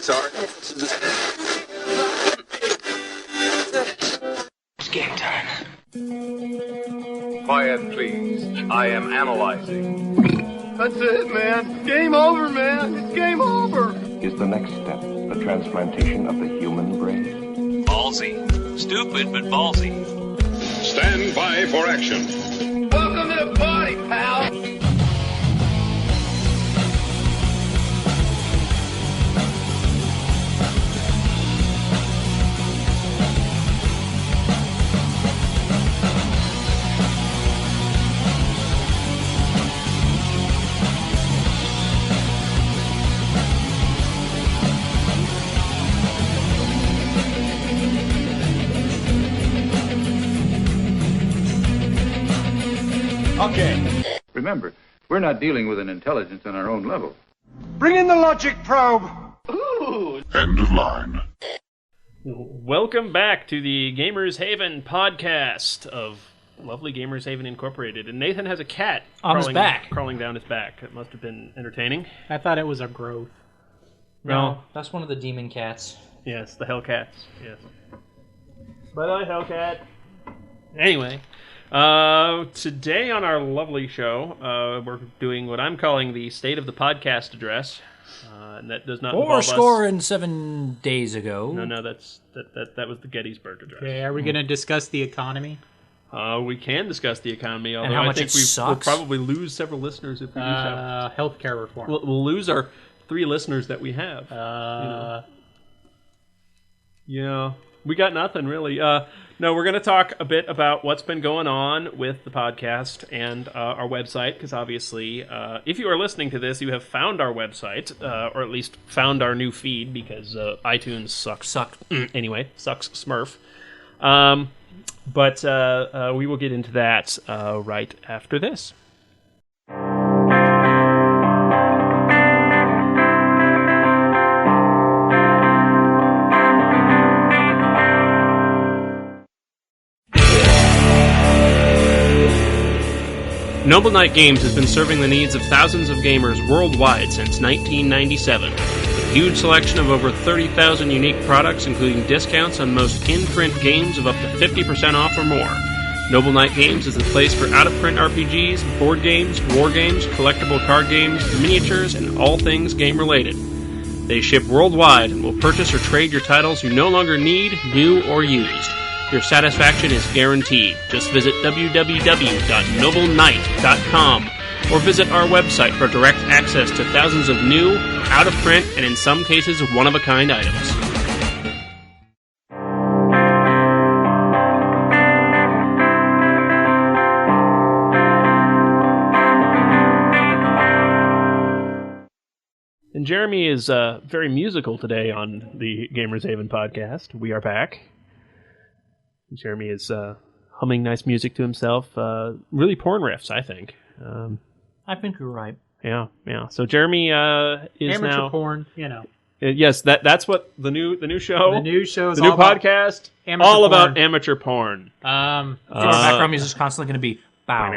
guitar. It's game time. Quiet, please. I am analyzing. That's it, man. Game over, man. It's game over. Is the next step the transplantation of the human brain? Ballsy. Stupid, but ballsy. Stand by for action. Welcome to the party, pal. Okay. Remember, we're not dealing with an intelligence on our own level. Bring in the logic probe. Ooh. End of line. Welcome back to the Gamers Haven podcast of lovely Gamers Haven Incorporated. And Nathan has a cat on his back, crawling down his back. It must have been entertaining. I thought it was a growth. No, that's one of the demon cats. Yes, the Hellcats. Yes. Bye-bye, Hellcat. Anyway, today on our lovely show, we're doing what I'm calling the State of the Podcast address. And that does not involve us. 407 days ago. No, that was the Gettysburg address. Okay, are we going to discuss the economy? We can discuss the economy, although and how much I think we'll probably lose several listeners if we do so. Healthcare reform. We'll lose our 3 listeners that we have. Yeah, we got nothing really. No, we're going to talk a bit about what's been going on with the podcast and our website, because obviously, if you are listening to this, you have found our website, or at least found our new feed, because iTunes sucks. Anyway, sucks Smurf. But we will get into that right after this. Noble Knight Games has been serving the needs of thousands of gamers worldwide since 1997. With a huge selection of over 30,000 unique products, including discounts on most in-print games of up to 50% off or more. Noble Knight Games is the place for out-of-print RPGs, board games, war games, collectible card games, miniatures, and all things game-related. They ship worldwide and will purchase or trade your titles you no longer need, new, or used. Your satisfaction is guaranteed. Just visit www.nobleknight.com or visit our website for direct access to thousands of new, out-of-print, and in some cases, one-of-a-kind items. And Jeremy is very musical today on the Gamers Haven podcast. We are back. Jeremy is humming nice music to himself. Really porn riffs, I think. I think you're right. Yeah. So Jeremy is amateur now porn, you know. Yes, that's what the new show. The new show is the new podcast. All about amateur porn. Our background music is constantly going to be bow.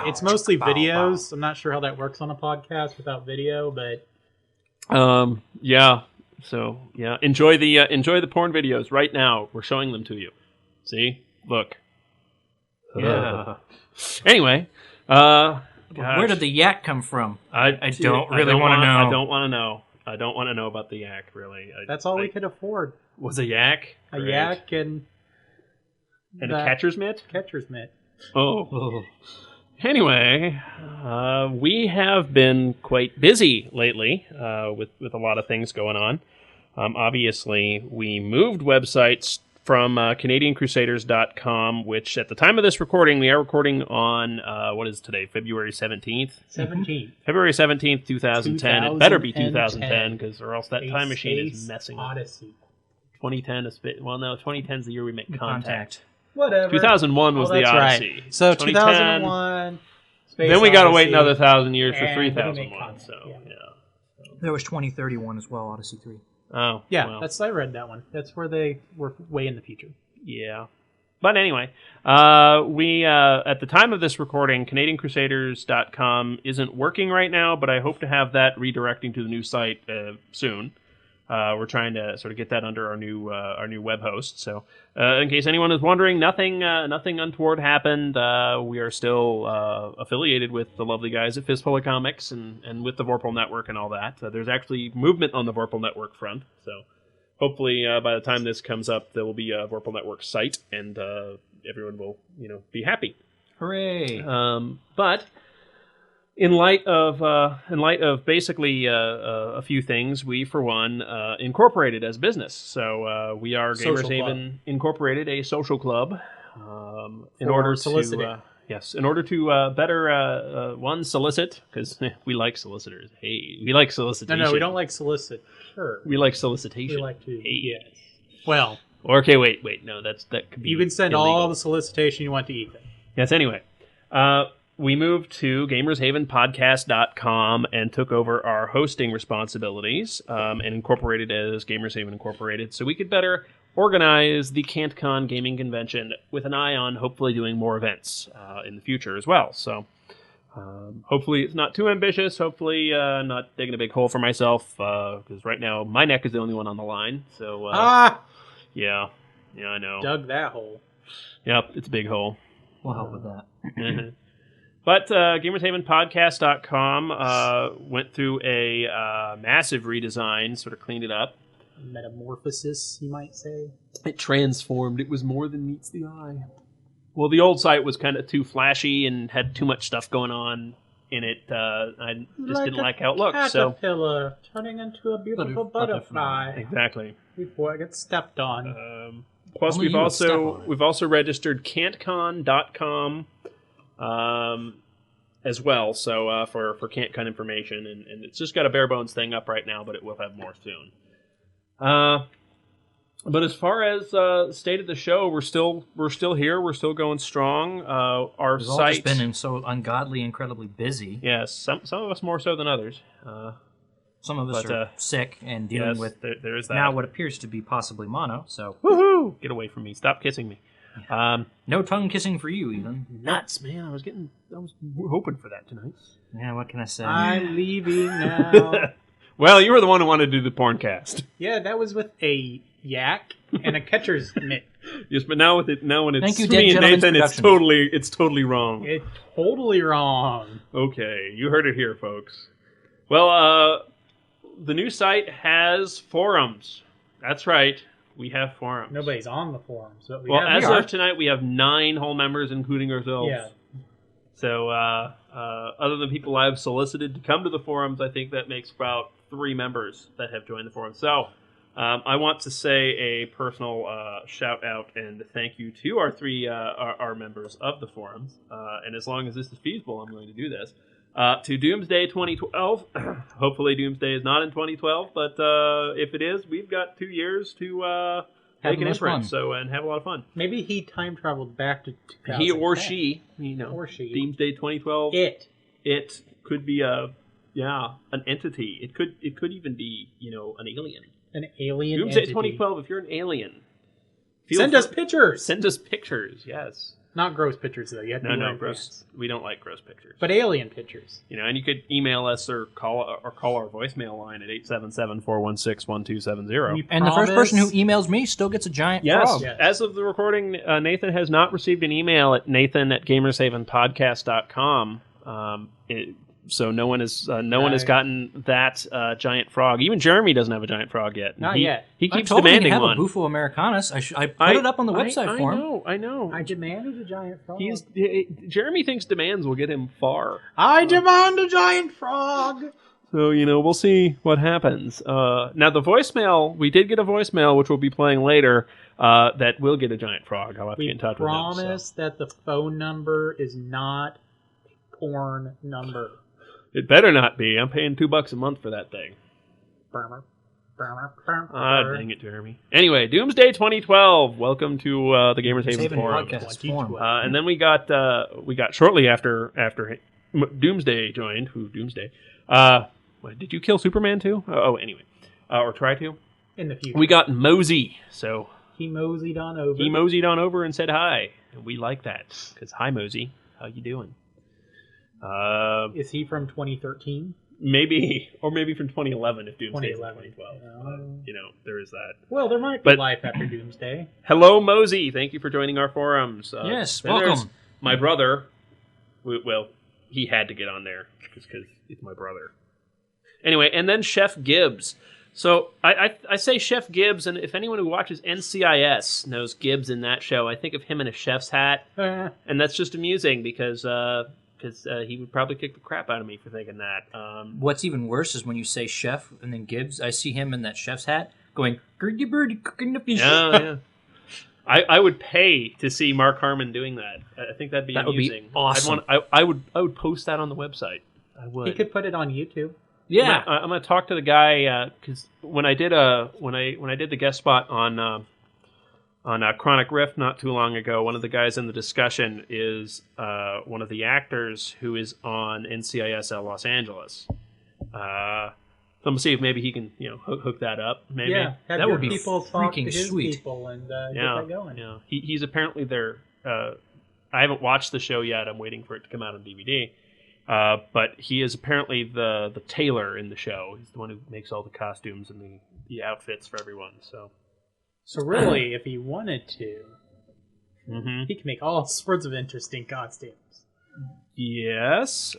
It's mostly videos. I'm not sure how that works on a podcast without video, but yeah. So yeah, enjoy the porn videos right now. We're showing them to you. See, look. Yeah. Anyway, where did the yak come from? I don't really want to know. I don't want to know. I don't want to know about the yak. Really, that's all we could afford. Was a yak. A yak and a catcher's mitt. Catcher's mitt. Oh. Anyway, we have been quite busy lately with a lot of things going on. Obviously, we moved websites from CanadianCrusaders.com, which at the time of this recording, we are recording on, what is today, February 17th? 17th. February 17th, 2010. It better be 2010, because or else that time machine is messing up. Odyssey. 2010 is, well, no, 2010 is the year we make contact. Whatever. 2001 was the Odyssey. Right. So 2001. Then we got to wait another 1,000 years for 3001. So yeah. There was 2031 as well, Odyssey 3. Oh, yeah. well. I read that one. That's where they were way in the future. Yeah. But anyway, we at the time of this recording, CanadianCrusaders.com isn't working right now, but I hope to have that redirecting to the new site soon. We're trying to sort of get that under our new web host. So, in case anyone is wondering, nothing untoward happened. We are still affiliated with the lovely guys at Fistful of Comics and with the Vorpal Network and all that. There's actually movement on the Vorpal Network front. So, hopefully, by the time this comes up, there will be a Vorpal Network site, and everyone will be happy. Hooray! But in light of basically a few things, we for one incorporated as business. So we are Gamers Haven Incorporated, a social club. In order to better solicit, because we like solicitors. Hey, we like solicitation. No, we don't like solicit. Sure, we like solicitation. We like to. Hey. Yes. Well. Okay. Wait. No, that could be. You can send illegal. all the solicitation you want to Ethan. Yes. Anyway. We moved to GamersHavenPodcast.com and took over our hosting responsibilities and incorporated as Gamers Haven Incorporated so we could better organize the CanTCon Gaming Convention with an eye on hopefully doing more events in the future as well. So hopefully it's not too ambitious. Hopefully not digging a big hole for myself because right now my neck is the only one on the line. So yeah, I know. Dug that hole. Yep, it's a big hole. We'll help with that. But GamersHavenPodcast.com went through a massive redesign, sort of cleaned it up. Metamorphosis, you might say. It transformed. It was more than meets the eye. Well, the old site was kind of too flashy and had too much stuff going on in it. I just didn't like how it looked. Caterpillar turning into a beautiful butterfly. Exactly. Before it gets stepped on. Plus, we've also registered CantCon.com. As well, so for CantCon information, and it's just got a bare bones thing up right now, but it will have more soon. But as far as state of the show, we're still here. We're still going strong. Our We've site all just been so ungodly, incredibly busy. Yes, some of us more so than others. Some of us are sick and dealing with there's that. Now what appears to be possibly mono. So woohoo! Get away from me! Stop kissing me. No tongue kissing for you, Ethan. Nuts, man! I was hoping for that tonight. Yeah, what can I say? I'm leaving now. Well, you were the one who wanted to do the porn cast. Yeah, that was with a yak and a catcher's mitt. Yes, but now when it's Thank you, me and Nathan, it's totally wrong. It's totally wrong. Okay, you heard it here, folks. Well, the new site has forums. That's right. We have forums. Nobody's on the forums. But as of tonight, we have 9 whole members, including ourselves. Yeah. So, other than people I've solicited to come to the forums, I think that makes about 3 members that have joined the forum. So, I want to say a personal shout out and thank you to our 3 our members of the forums. And as long as this is feasible, I'm going to do this. To Doomsday 2012. Hopefully Doomsday is not in 2012, but if it is, we've got 2 years to make an imprint and have a lot of fun. Maybe he time traveled back to 2010. He or she, or she. Doomsday 2012. It could be an entity. It could even be an alien. An alien. Doomsday entity. 2012. If you're an alien, send us pictures. Send us pictures. Yes. Not gross pictures, though. You have to no, gross. We don't like gross pictures. But alien pictures. And you could email us or call our voicemail line at 877-416-1270. And the first person who emails me still gets a giant frog. Yes. As of the recording, Nathan has not received an email at nathan@gamershavenpodcast.com. So no one has gotten that giant frog. Even Jeremy doesn't have a giant frog yet. Not yet. He keeps demanding demanding have one. A Bufo Americanus. I put it up on the website for him. I know. I demanded a giant frog. Jeremy thinks demands will get him far. I demand a giant frog. So, we'll see what happens. Now, the voicemail, we did get a voicemail, which we'll be playing later, that will get a giant frog. I'll have to get in touch with him. We promise that the phone number is not a porn number. It better not be. I'm paying $2 a month for that thing. Dang it, Jeremy. Anyway, Doomsday 2012. Welcome to the Gamers Haven Forum. And then we got shortly after Doomsday joined. Doomsday? Did you kill Superman too? Anyway, or try to? In the future. We got Mosey. So he moseyed on over. He moseyed on over and said hi, and we like that because hi, Mosey. How you doing? Is he from 2013? maybe from 2011 if Doomsday is 2011. 2012. There is that. Well, there might be life after Doomsday. Hello, Mosey. Thank you for joining our forums. Yes, then there's welcome. My brother. Well, he had to get on there because he's my brother. Anyway, and then Chef Gibbs. So I say Chef Gibbs, and if anyone who watches NCIS knows Gibbs in that show, I think of him in a chef's hat, and that's just amusing because he would probably kick the crap out of me for thinking that. What's even worse is when you say chef and then Gibbs, I see him in that chef's hat going, "Birdie birdie cooking the fish." Yeah. I would pay to see Mark Harmon doing that. I think that'd be amusing. Would be awesome. I would post that on the website. I would. He could put it on YouTube. Yeah, I'm gonna talk to the guy because when I did the guest spot on Chronic Rift not too long ago, one of the guys in the discussion is one of the actors who is on NCIS Los Angeles. So I'm gonna see if maybe he can hook that up. Maybe that would be people talk to freaking his sweet. people and get that going. Yeah, he's apparently there. I haven't watched the show yet. I'm waiting for it to come out on DVD. But he is apparently the tailor in the show. He's the one who makes all the costumes and the outfits for everyone. So really, if he wanted to, he can make all sorts of interesting costumes. Yes.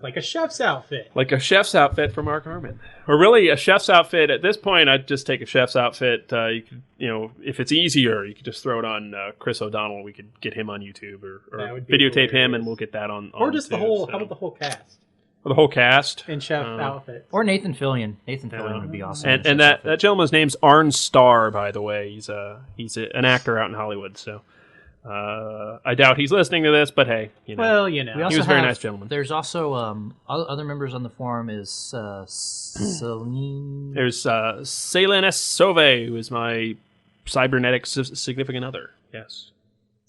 Like a chef's outfit. Like a chef's outfit for Mark Harmon. Or really, a chef's outfit, at this point, I'd just take a chef's outfit. You could, if it's easier, you could just throw it on Chris O'Donnell. We could get him on YouTube or videotape him, and we'll get that on. Or just the whole, how about the whole cast? Or the whole cast. In chef outfits. Or Nathan Fillion. Nathan Fillion would be awesome. And that gentleman's name's Arn Starr, by the way. He's an actor out in Hollywood, so... I doubt he's listening to this, but hey, Well, he was a very nice gentleman. There's also other members on the forum is Celine. There's Celine S. Sauvé, who is my cybernetic significant other. Yes.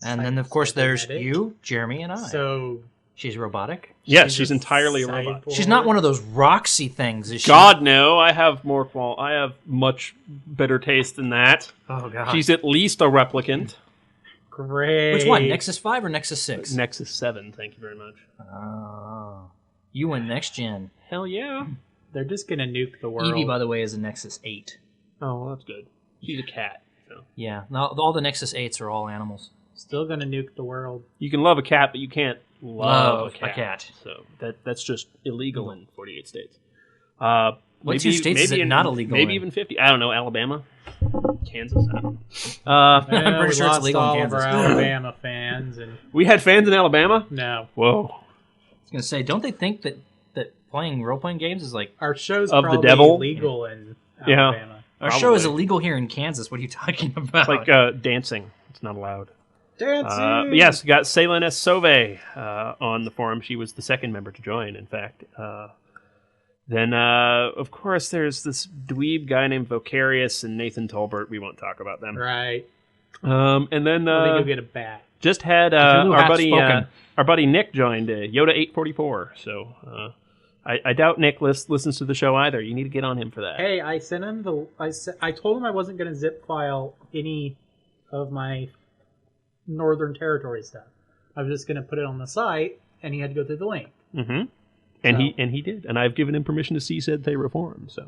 And then, of course, there's you, Jeremy, and I. So she's robotic? Yes, she's entirely a robot. She's not one of those Roxy things, is she? God, no. I have I have much better taste than that. Oh, God. She's at least a replicant. Great. Which one, Nexus 5 or Nexus 6? Nexus 7, thank you very much. Oh. You win next gen. Hell yeah. They're just going to nuke the world. Evie, by the way, is a Nexus 8. Oh, well, that's good. She's a cat. So. Yeah, all the Nexus 8s are all animals. Still going to nuke the world. You can love a cat, but you can't love a cat. So that's just illegal in 48 states. What two states is it not illegal Maybe in? even 50. I don't know. Alabama? Kansas? I don't know. I'm pretty sure it's legal in all Kansas. of our Alabama fans. And we had fans in Alabama? No. Whoa. I was going to say, don't they think that playing role-playing games is like... Our show's of probably the devil? illegal in Alabama. Our show is illegal here in Kansas. What are you talking about? It's like dancing. It's not allowed. Dancing! Yes, we got Celine S. Sauvé on the forum. She was the second member to join, in fact. Then, of course, there's this dweeb guy named Vocarious and Nathan Tolbert. We won't talk about them. Right. And then Go get a bat. just had our buddy Nick joined Yoda 844. So I doubt Nick listens to the show either. You need to get on him for that. Hey, I sent him I told him I wasn't going to zip file any of my Northern Territory stuff. I was just going to put it on the site, and he had to go through the link. Mm-hmm. And he did, and I've given him permission to see said Thera forum. So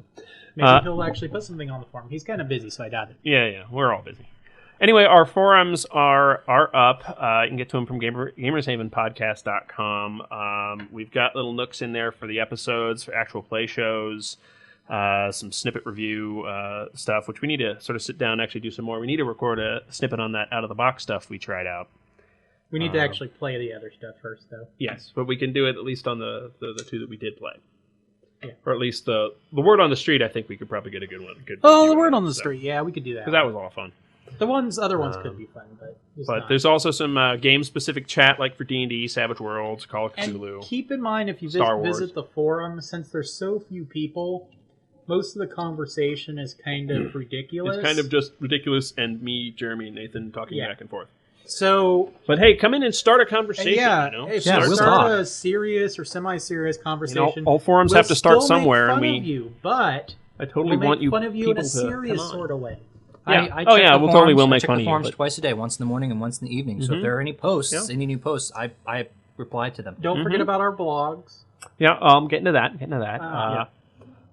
maybe he'll actually put something on the forum. He's kind of busy, so I doubt it. Yeah, we're all busy. Anyway, our forums are up. You can get to them from GamersHavenPodcast.com. We've got little nooks in there for the episodes, for actual play shows, some snippet review stuff, which we need to sort of sit down and actually do some more. We need to record a snippet on that out-of-the-box stuff we tried out. We need to actually play the other stuff first, though. Yes, but we can do it at least on the two that we did play. Yeah. Or at least the word on the street, I think we could probably get a good one. The word on the street, yeah, we could do that. Because that was a lot of fun. The other ones could be fun, but there's also some game-specific chat, like for D&D, Savage Worlds, Call of Cthulhu. And keep in mind, if you visit the forum, since there's so few people, most of the conversation is kind of ridiculous. It's kind of just ridiculous, and me, Jeremy, and Nathan talking back and forth. So, but hey, come in and start a conversation. We'll start a serious or semi-serious conversation. All forums have to start somewhere, and but I totally want you fun of you in a to serious sort of way. Yeah. I we'll totally will make fun of you. I check the forums twice a day, once in the morning and once in the evening. So if there are any posts, any new posts, I reply to them. Don't forget about our blogs. Getting to that.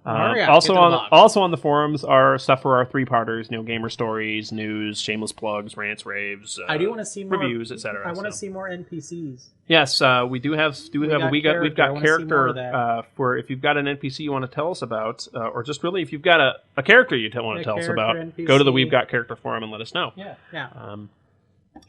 Hurry up, Also get to the box. also on the forums are stuff for our 3-parters, gamer stories, news, shameless plugs, rants, raves. I do want to see more reviews, etc. I want to see more NPCs. Yes, we do have. We've got I wanna see more of that. character for if you've got an NPC you want to tell us about, or just really if you've got a character you want to tell us about, NPC. go to the We've Got Character forum and let us know. Yeah.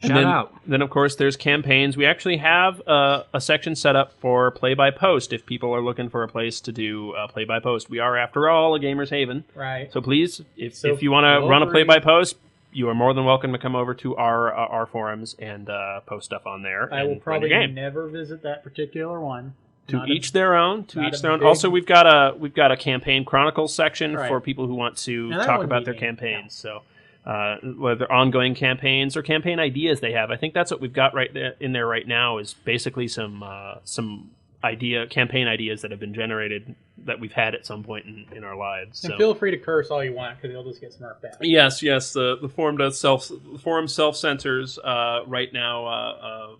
Shout out. Then, of course, there's campaigns. We actually have a section set up for play-by-post if people are looking for a place to do play-by-post. We are, after all, a Gamer's Haven. Right. So please, if you want to run a play-by-post, you are more than welcome to come over to our forums and post stuff on there. I will and probably run your game. never visit that particular one. To each their own. not a big- Also, we've got a campaign chronicles section Right. for people who want to Now, that talk would about be their me. campaigns. So, whether ongoing campaigns or campaign ideas they have, I think that's what we've got right there, in there right now. Is basically some campaign ideas that have been generated that we've had at some point in our lives. And So. feel free to curse all you want because you'll just get smurfed out. Yes. The forum does the forum self censors right now.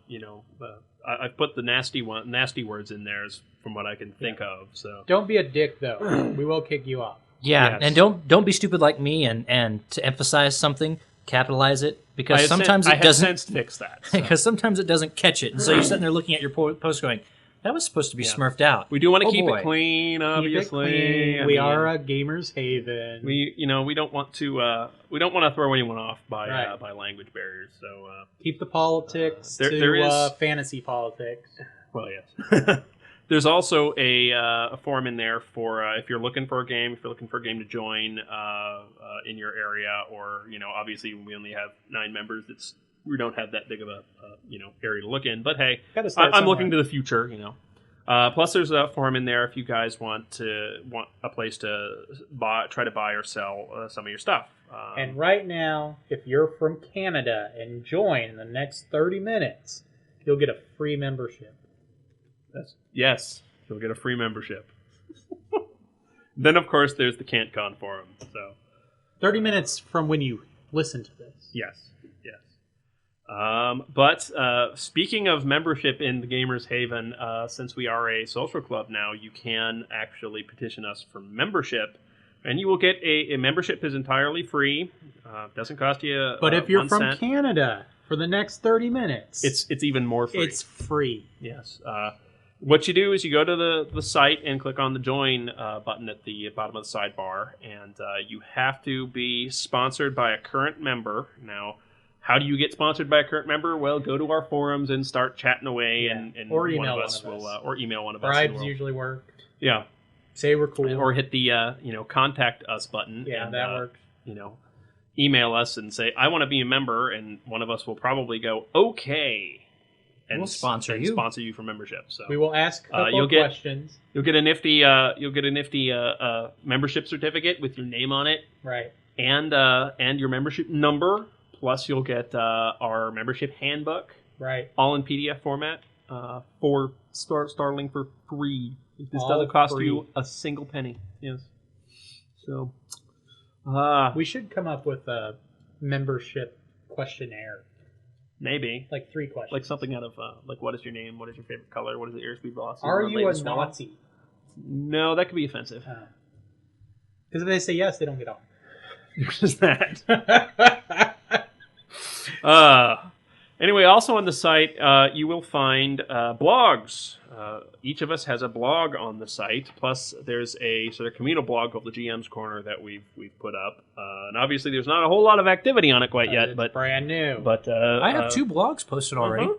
I've put the nasty words in there from what I can think of. So Don't be a dick though. We will kick you off. Yeah, Yes. and don't be stupid like me and to emphasize something, capitalize it because sometimes I it have doesn't. since fixed that. So. Because sometimes it doesn't catch it, and so you're sitting there looking at your post going, "That was supposed to be smurfed out." We do want to Oh, keep boy. it clean, obviously. Keep it clean. I We mean, are a gamer's haven. we don't want to throw anyone off by Right. by language barriers. So Keep the politics there is- to fantasy politics. well, yes. There's also a forum in there for if you're looking for a game, if you're looking for a game to join in your area, or obviously we only have 9 members. We don't have that big of a area to look in. But hey, Gotta start I'm looking somewhere. to the future. Plus, there's a forum in there if you guys want a place to try to buy or sell some of your stuff. And right now, if you're from Canada and join in the next 30 minutes, you'll get a free membership. Yes, you'll get a free membership. Then, of course, there's the Can'tCon forum. So 30 minutes from when you listen to this. yes. But speaking of membership in the Gamers Haven, since we are a social club now, you can actually petition us for membership, and you will get a membership is entirely free. Doesn't cost you. But if you're 1 from cent. Canada for the next 30 minutes, it's even more free. It's free. Yes. What you do is you go to the site and click on the join button at the bottom of the sidebar, and you have to be sponsored by a current member. Now, how do you get sponsored by a current member? Well, go to our forums and start chatting away, and Or one email of one us of us. will, or email one of us. Bribes and we'll- usually work. Yeah. Say we're cool. Or hit the contact us button. Yeah, and, that works. Email us and say I want to be a member, and one of us will probably go okay, and We'll sponsor and you. sponsor you for membership. So We will ask a couple you'll of get- questions. You'll get a nifty membership certificate with your name on it, Right. and your membership number. Plus, you'll get our membership handbook, Right. all in PDF format, for Starling for free. This All doesn't cost free. you a single penny. Yes. So, We should come up with a membership questionnaire. maybe Like 3 questions. like something out of like, what is your name? What is your favorite color? What is the airspeed velocity? Are What you a latest one? Nazi? No, that could be offensive. Because if they say yes, they don't get off. Just that. Anyway, also on the site, you will find blogs. Each of us has a blog on the site. Plus, there's a sort of communal blog called the GM's Corner that we've put up. And obviously, there's not a whole lot of activity on it quite yet. It's But brand new. but I have 2 blogs posted already.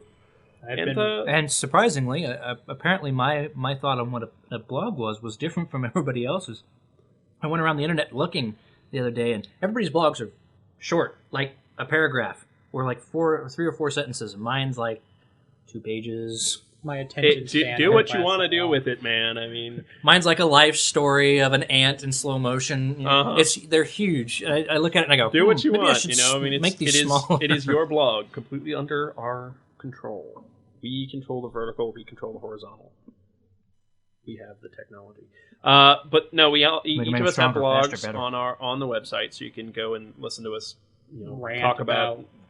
I've And, been, And surprisingly, apparently my thought on what a blog was different from everybody else's. I went around the internet looking the other day, and everybody's blogs are short, like a paragraph, or like 3 or 4 sentences. And mine's like 2 pages. my attention span. do what you lasts want to that do long. with it, man. I mean, Mine's like a life story of an ant in slow motion. They're huge. I look at it and I go, do what you maybe want. I should I mean, make these smaller. it is your blog, completely under our control. We control the vertical. We control the horizontal. We have the technology. But no, each of us have stronger, blogs faster, better. on the website, so you can go and listen to us, Rant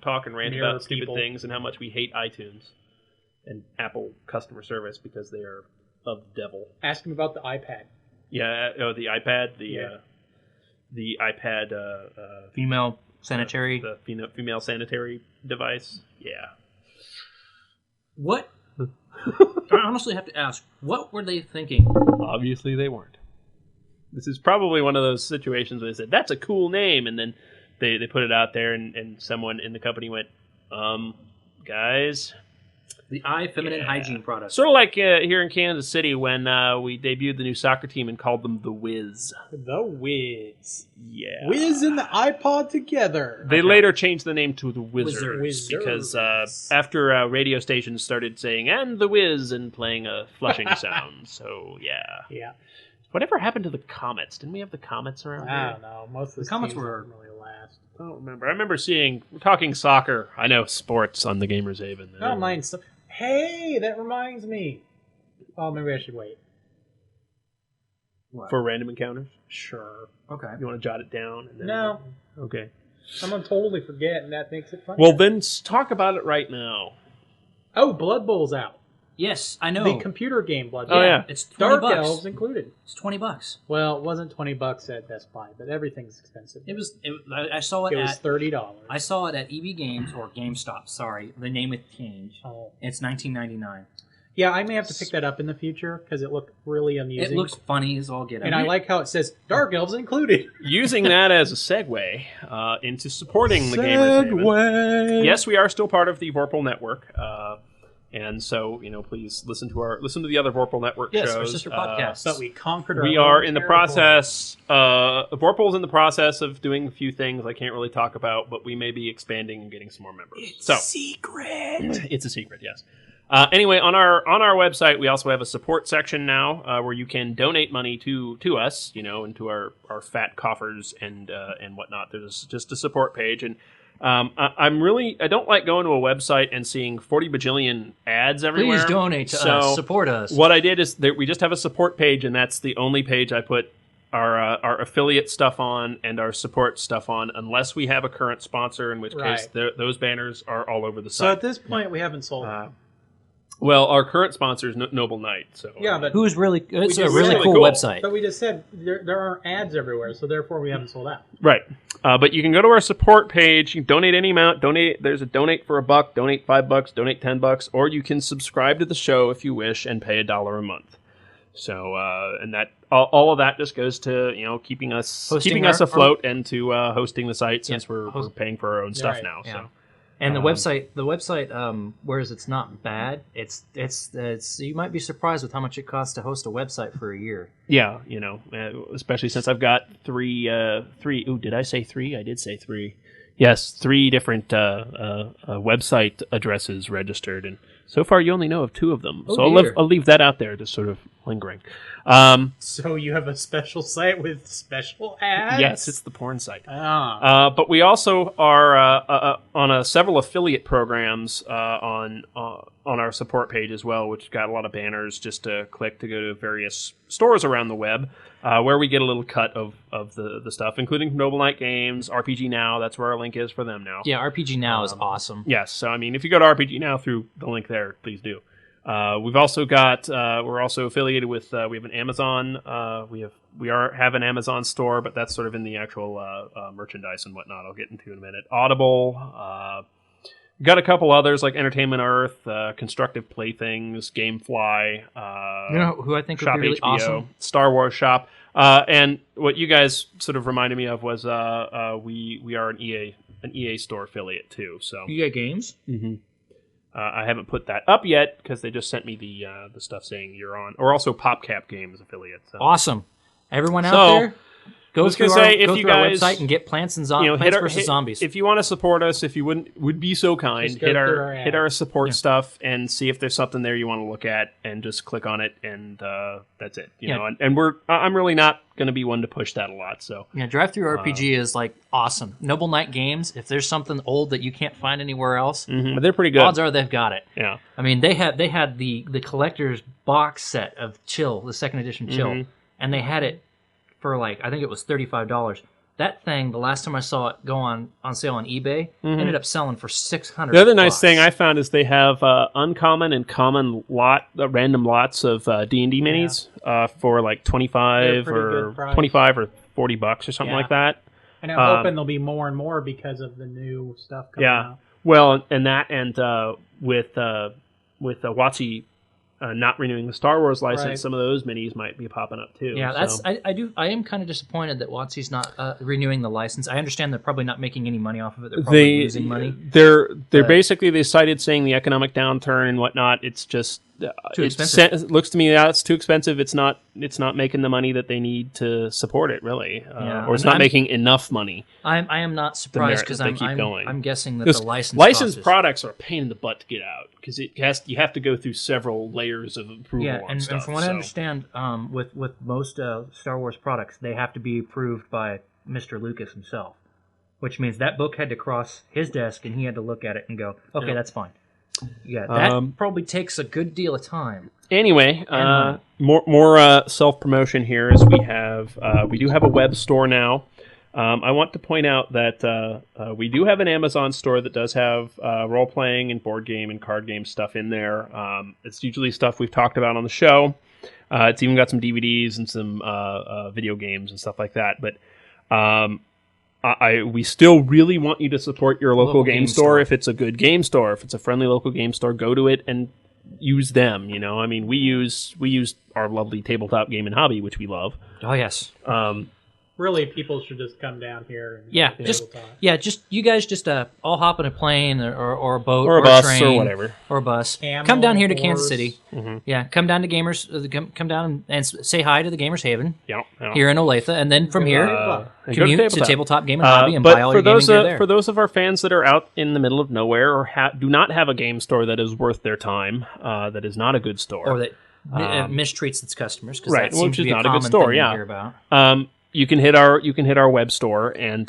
talk and rant mirror about stupid people. things and how much we hate iTunes and Apple customer service because they are devil. Ask him about the iPad. Yeah, the iPad, the iPad female sanitary, the female sanitary device. Yeah. What? I honestly have to ask, what were they thinking? Obviously, they weren't. This is probably one of those situations where they said, that's a cool name, and then they put it out there, and someone in the company went, guys... The feminine hygiene product. Sort of like here in Kansas City when we debuted the new soccer team and called them the Wiz. The Wiz. Yeah. Wiz and the iPod together. They later changed the name to the Wizards. Wizards. Because after radio stations started saying, and the Wiz, and playing a flushing sound. So, yeah. Yeah. Whatever happened to the Comets? Didn't we have the Comets around I here? don't know. Most of the Comets were really last. I don't remember. I remember seeing, talking soccer. I know, sports on the Gamer's Haven. I don't mind stuff. Hey, that reminds me. Oh, maybe I should wait. What? For random encounters? Sure. Okay. You want to jot it down? And then... No. Okay. I'm going to totally forget, and that makes it fun. Well, then talk about it right now. Oh, Blood Bowl's out. Yes, I know. The computer game Blood Bowl. Bowl. Oh, yeah. It's $20. Dark Elves included. It's $20. Well, it wasn't $20 at Best Buy, but everything's expensive. I saw it. It was $30. I saw it at EB Games or GameStop. Sorry, the name had changed. Oh. It's $19.99. Yeah, I may have to pick that up in the future because it looked really amusing. It looks funny as all get out. And I like how it says Dark Elves included. Using that as a segue into supporting the Gamer's Haven. Yes, we are still part of the Vorpal Network. And so, please listen to the other Vorpal Network shows. Yes, our sister podcasts. But we conquered our We are in the process. Vorpal's in the process of doing a few things I can't really talk about, but we may be expanding and getting some more members. It's a secret. It's a secret, yes. Anyway, on our website, we also have a support section now where you can donate money to us, into our fat coffers and whatnot. There's just a support page, and I don't like going to a website and seeing 40 bajillion ads everywhere. Please donate to us. Support us. What I did is we just have a support page, and that's the only page I put our affiliate stuff on and our support stuff on, unless we have a current sponsor, in which case those banners are all over the site. So at this point, we haven't sold it. Well, our current sponsor is Noble Knight. So yeah, but it's a really cool website. But we just said there aren't ads everywhere, so therefore we haven't sold out. Right. But you can go to our support page. You can donate any amount. There's a donate for $1, donate $5, donate $10, or you can subscribe to the show if you wish and pay $1 a month. So and that all of that just goes to keeping us afloat and to hosting the site since we're paying for our own stuff now. Yeah. So. And the website, whereas it's not bad, it's you might be surprised with how much it costs to host a website for a year. Yeah, especially since I've got three. Ooh, did I say 3? I did say 3. Yes, 3 different website addresses registered, and so far you only know of 2 of them. Oh, so I'll leave that out there, just sort of lingering. So you have a special site with special ads? Yes, it's the porn site. But we also are on several affiliate programs on our support page as well, which got a lot of banners just to click to go to various stores around the web, where we get a little cut of the stuff, including Noble Knight Games, RPG Now. That's where our link is for them now. Yeah, RPG Now is awesome. Yes, so if you go to RPG Now through the link there, please do. We've also got we're also affiliated with we have an Amazon we have an Amazon store, but that's sort of in the actual merchandise and whatnot I'll get into in a minute. Audible, got a couple others like Entertainment Earth, Constructive Playthings, GameFly, who I think Shop would be really HBO, awesome? Star Wars Shop, and what you guys sort of reminded me of was we are an EA store affiliate too. So EA Games. Mm-hmm. I haven't put that up yet because they just sent me the stuff saying you're on, or also PopCap Games affiliate. So. Awesome! Everyone out there, go through our website and get Plants vs. Zombies. If you want to support us, if you would be so kind, hit our support stuff and see if there's something there you want to look at, and just click on it, and that's it. You know, and I'm really not going to be one to push that a lot. So Drive Through RPG is like awesome. Noble Knight Games. If there's something old that you can't find anywhere else, but they're pretty good. Odds are they've got it. Yeah. I mean, they had the collector's box set of Chill, the second edition Chill, and they had it for I think it was $35. That thing, the last time I saw it go on sale on eBay, ended up selling for $600. The other nice thing I found is they have uncommon and common random lots of D&D minis for like 25 or $25 or $40 or something like that. And I'm hoping there'll be more and more because of the new stuff coming out. Well, and with WotC not renewing the Star Wars license, some of those minis might be popping up too. Yeah, I am kind of disappointed that WotC's not renewing the license. I understand they're probably not making any money off of it. They're probably losing money. They're basically, they cited saying the economic downturn and whatnot. It's just too expensive. It looks to me that it's too expensive. It's not making the money that they need to support it, really, or it's not making enough money. I am not surprised because I'm guessing that the licensed products are a pain in the butt to get out because you have to go through several layers of approval. Yeah, and from what I understand, with most Star Wars products, they have to be approved by Mr. Lucas himself, which means that book had to cross his desk and he had to look at it and go, okay, that's fine. Yeah, that probably takes a good deal of time. Anyway, more self-promotion here as we do have a web store now. I want to point out that we do have an Amazon store that does have role-playing and board game and card game stuff in there. It's usually stuff we've talked about on the show. It's even got some DVDs and some video games and stuff like that. But we still really want you to support your local game store. If it's a good game store, if it's a friendly local game store, go to it and use them. You know, I mean, we use our lovely Tabletop Game and Hobby, which we love. Oh yes. Really, people should just come down here. And just you guys just all hop in a plane or a boat or a bus train, or whatever, or a bus. Come down here to Kansas City. Mm-hmm. Yeah, come down to Gamers. Come down and say hi to the Gamers Haven. Yeah. Here in Olathe, and then from here commute to Tabletop Game and Hobby and buy all your gaming gear there. For those of our fans that are out in the middle of nowhere or do not have a game store that is worth their time, that is not a good store, or that mistreats its customers, because right, that seems which to is be a not a common good store. thing Yeah. to hear about. You can hit our web store and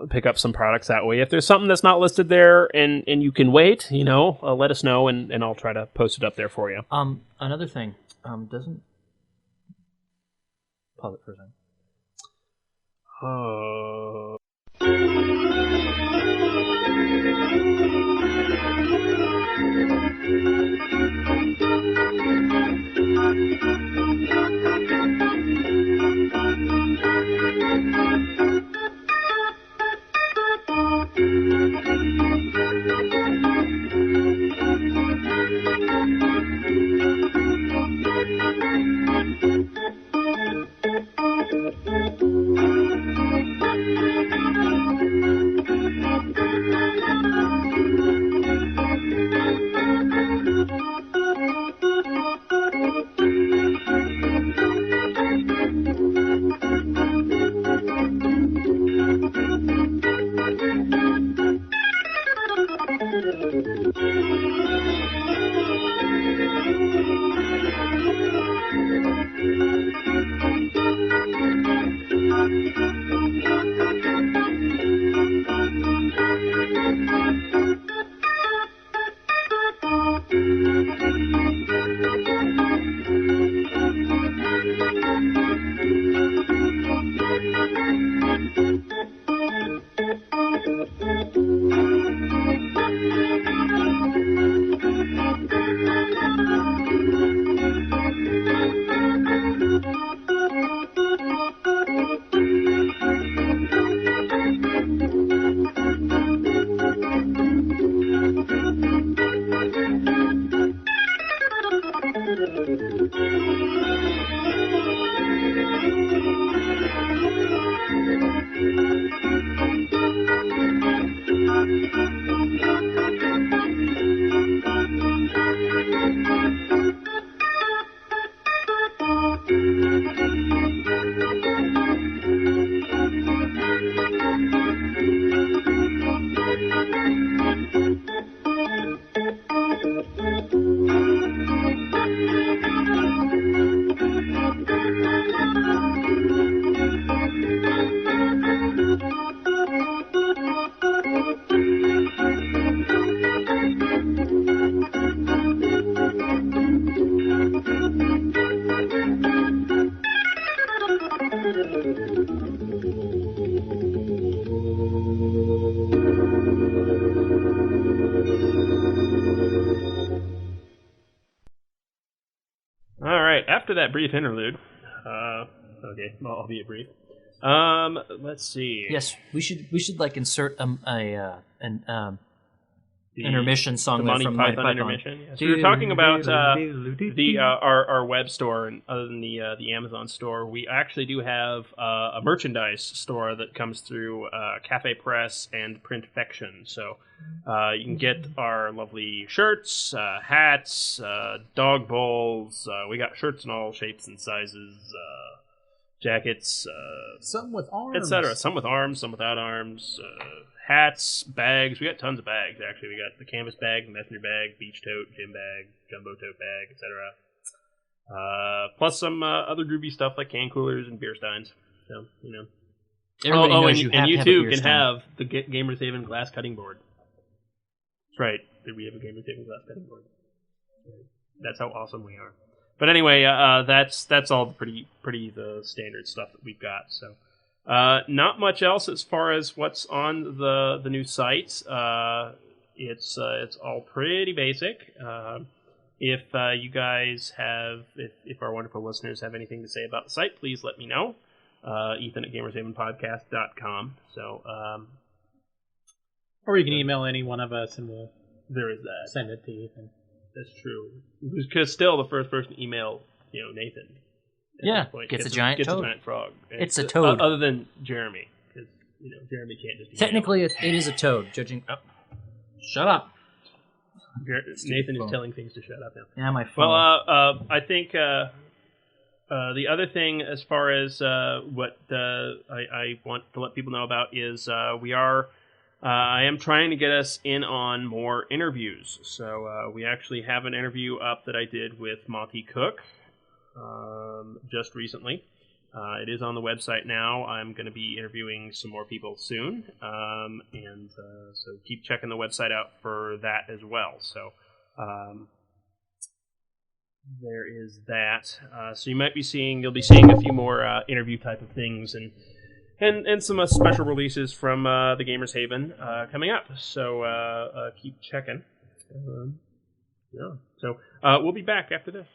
pick up some products that way. If there's something that's not listed there and you can wait, let us know and I'll try to post it up there for you. Another thing, doesn't pause it for a second. All right. After that brief interlude, okay, well, albeit brief. Let's see. Yes, we should like insert an intermission song the there Monty from Python Monty Python. intermission. Yeah. So we were talking about our web store, and other than the Amazon store, we actually do have a merchandise store that comes through Cafe Press and Printfection. So you can get our lovely shirts, hats, dog bowls. We got shirts in all shapes and sizes. Jackets, some with arms, etc. Some with arms, some without arms. Hats, bags. We got tons of bags, actually. We got the canvas bag, the messenger bag, beach tote, gym bag, jumbo tote bag, etc. Plus some other groovy stuff like can coolers and beer steins. So, you know. Everybody knows and you have too a beer can stein. have the Gamers Haven glass cutting board. That's right. We have a Gamers Haven glass cutting board. That's how awesome we are. But anyway, that's all pretty the standard stuff that we've got. So. Not much else as far as what's on the new site. It's all pretty basic. If you guys have, if our wonderful listeners have anything to say about the site, please let me know. Ethan at GamersHavenPodcast.com. So, or you can email any one of us, and we'll there is that. Send it to Ethan. That's true. Because still, the first person to email, Nathan. Yeah, gets a giant toad. A giant frog. It's a toad. Other than Jeremy, because Jeremy can't just. Technically, it is a toad. Judging. Oh. Shut up. Nathan is telling things to shut up now. Yeah, my phone. Well, I think the other thing, as far as what I want to let people know about, is I am trying to get us in on more interviews. So we actually have an interview up that I did with Monty Cook. Just recently. It is on the website now. I'm going to be interviewing some more people soon, so keep checking the website out for that as well. So there is that. So you'll be seeing a few more interview type of things and some special releases from the Gamers Haven coming up. So keep checking. So we'll be back after this.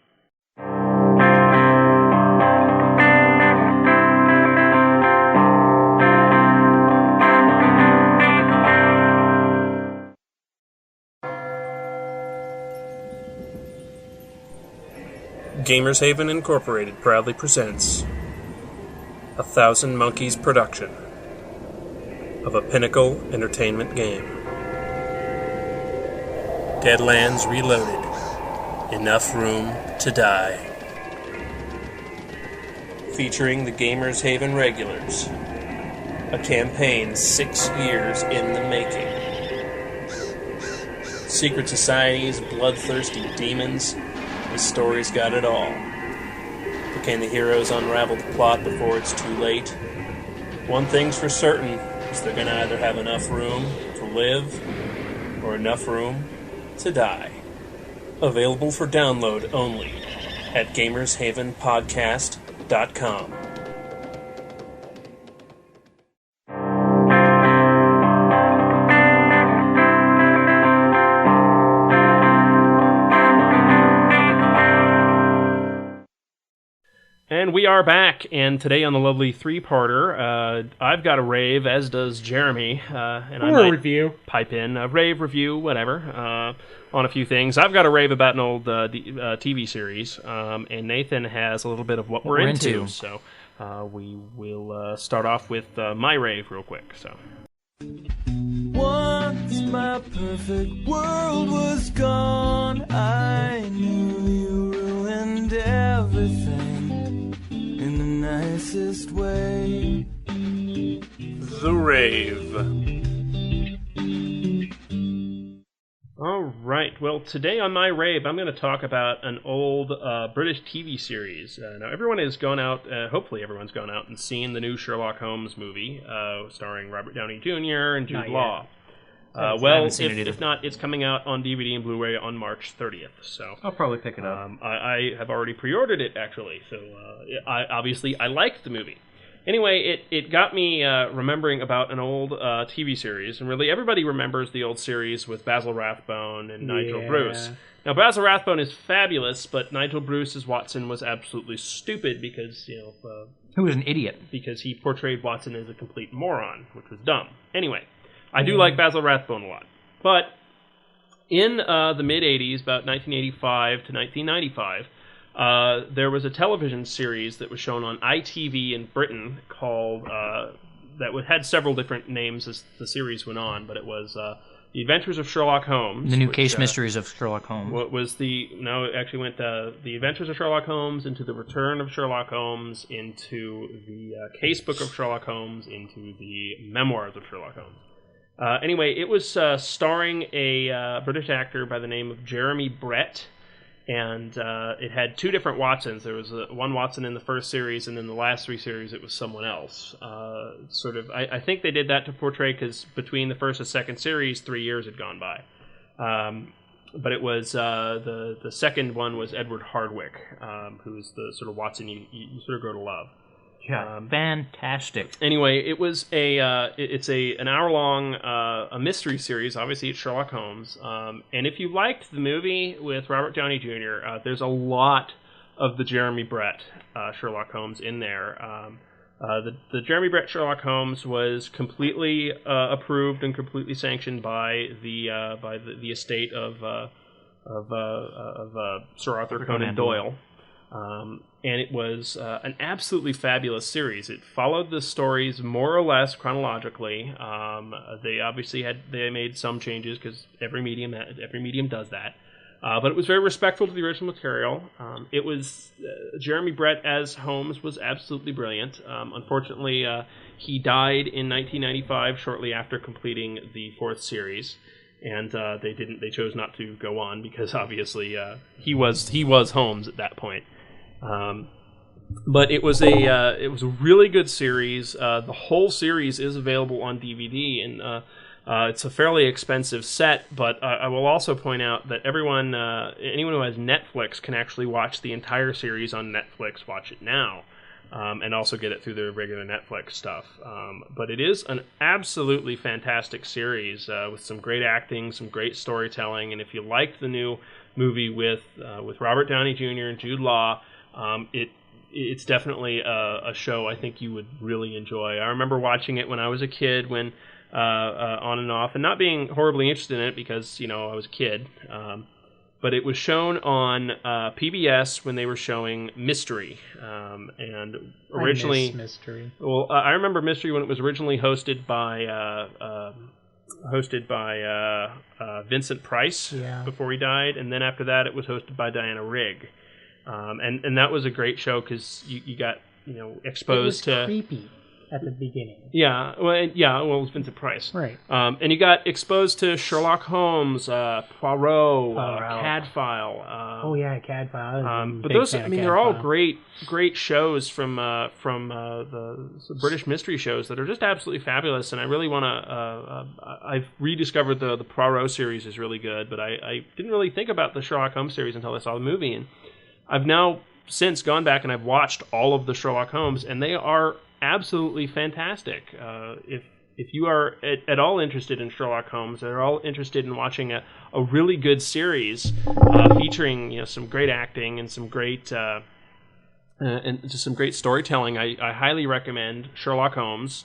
Gamers Haven Incorporated proudly presents a Thousand Monkeys production of a pinnacle entertainment game. Deadlands Reloaded. Enough Room to Die. Featuring the Gamers Haven regulars. A campaign 6 years in the making. Secret societies, bloodthirsty demons. The story's got it all. But can the heroes unravel the plot before it's too late? One thing's for certain, is they're going to either have enough room to live, or enough room to die. Available for download only at GamersHavenPodcast.com. And we are back, and today on the lovely three-parter, I've got a rave, as does Jeremy, and I might review. Pipe in a rave review, whatever, on a few things. I've got a rave about an old TV series, and Nathan has a little bit of what we're into. So we will start off with my rave real quick. So. Once my perfect world was gone, I knew you ruined everything. In the nicest way. The Rave. All right. Well, today on my rave, I'm going to talk about an old British TV series. Now, everyone has gone out. Hopefully, everyone's gone out and seen the new Sherlock Holmes movie, starring Robert Downey Jr. and Jude Law. If not, it's coming out on DVD and Blu-ray on March 30th. So I'll probably pick it up. I have already pre-ordered it, actually. So I liked the movie. Anyway, it got me remembering about an old TV series, and really everybody remembers the old series with Basil Rathbone and Nigel Bruce. Now, Basil Rathbone is fabulous, but Nigel Bruce as Watson was absolutely stupid because, he was an idiot. Because he portrayed Watson as a complete moron, which was dumb. Anyway, I do like Basil Rathbone a lot. But in the mid-'80s, about 1985 to 1995, there was a television series that was shown on ITV in Britain called, that had several different names as the series went on, but it was The Adventures of Sherlock Holmes. The New Case Mysteries of Sherlock Holmes. What was it actually went The Adventures of Sherlock Holmes, into The Return of Sherlock Holmes, into the Case Book of Sherlock Holmes, into the Memoirs of Sherlock Holmes. Anyway, it was starring a British actor by the name of Jeremy Brett, and it had two different Watsons. There was one Watson in the first series, and then the last three series it was someone else. I think they did that to portray, because between the first and second series, 3 years had gone by. But it was the second one was Edward Hardwicke, who's the sort of Watson you sort of grow to love. Yeah, fantastic. Anyway, it was it's an hour-long a mystery series. Obviously, it's Sherlock Holmes. And if you liked the movie with Robert Downey Jr., there's a lot of the Jeremy Brett Sherlock Holmes in there. The Jeremy Brett Sherlock Holmes was completely approved and completely sanctioned by the estate of Sir Arthur Conan Doyle. And it was an absolutely fabulous series. It followed the stories more or less chronologically. They obviously they made some changes, because every medium does that. But it was very respectful to the original material. It was Jeremy Brett as Holmes was absolutely brilliant. Unfortunately, he died in 1995, shortly after completing the fourth series. And they chose not to go on, because obviously he was Holmes at that point. But it was a really good series. The whole series is available on DVD, and it's a fairly expensive set. But I will also point out that anyone who has Netflix can actually watch the entire series on Netflix. Watch it now. And also get it through the regular Netflix stuff. But it is an absolutely fantastic series with some great acting, some great storytelling, and if you liked the new movie with Robert Downey Jr. and Jude Law, it's definitely a show I think you would really enjoy. I remember watching it when I was a kid, when on and off, and not being horribly interested in it because I was a kid. But it was shown on PBS when they were showing Mystery, and originally I miss Mystery. Well, I remember Mystery when it was originally hosted by Vincent Price before he died, and then after that it was hosted by Diana Rigg, and that was a great show because you got exposed to creepy at the beginning. Well, it was Vincent Price. Right. And you got exposed to Sherlock Holmes, Poirot, Cadfile. Cadfile. But those, they're all great shows from the British mystery shows that are just absolutely fabulous. And I really want to. I've rediscovered the Poirot series is really good, but I didn't really think about the Sherlock Holmes series until I saw the movie, and I've now since gone back and I've watched all of the Sherlock Holmes, and they are absolutely fantastic. If you are at all interested in Sherlock Holmes, or all interested in watching a really good series featuring some great acting and some great and just some great storytelling, I highly recommend Sherlock Holmes,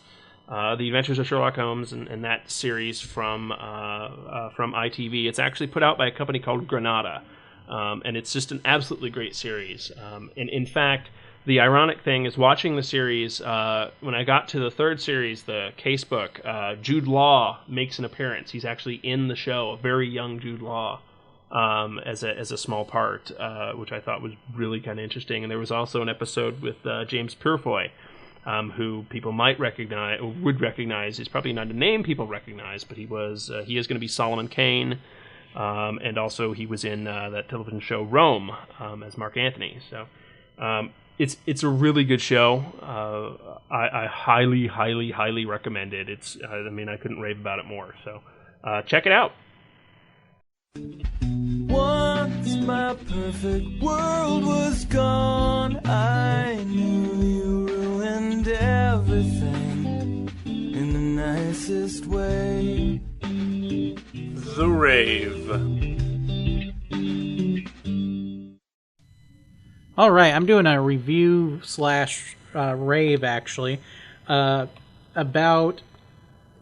The Adventures of Sherlock Holmes, and that series from ITV. It's actually put out by a company called Granada, and it's just an absolutely great series. And in fact, the ironic thing is, watching the series, when I got to the third series, the Case Book, Jude Law makes an appearance. He's actually in the show, a very young Jude Law, as a small part, which I thought was really kind of interesting. And there was also an episode with James Purefoy, who people might recognize, or would recognize. He's probably not a name people recognize, but he is going to be Solomon Kane. And also he was in that television show Rome as Mark Antony. So it's a really good show. I highly, highly, highly recommend it. I couldn't rave about it more. So check it out. Once my perfect world was gone, I knew you ruined everything. everything in the nicest way. The Rave. All right, I'm doing a review / rave, actually, about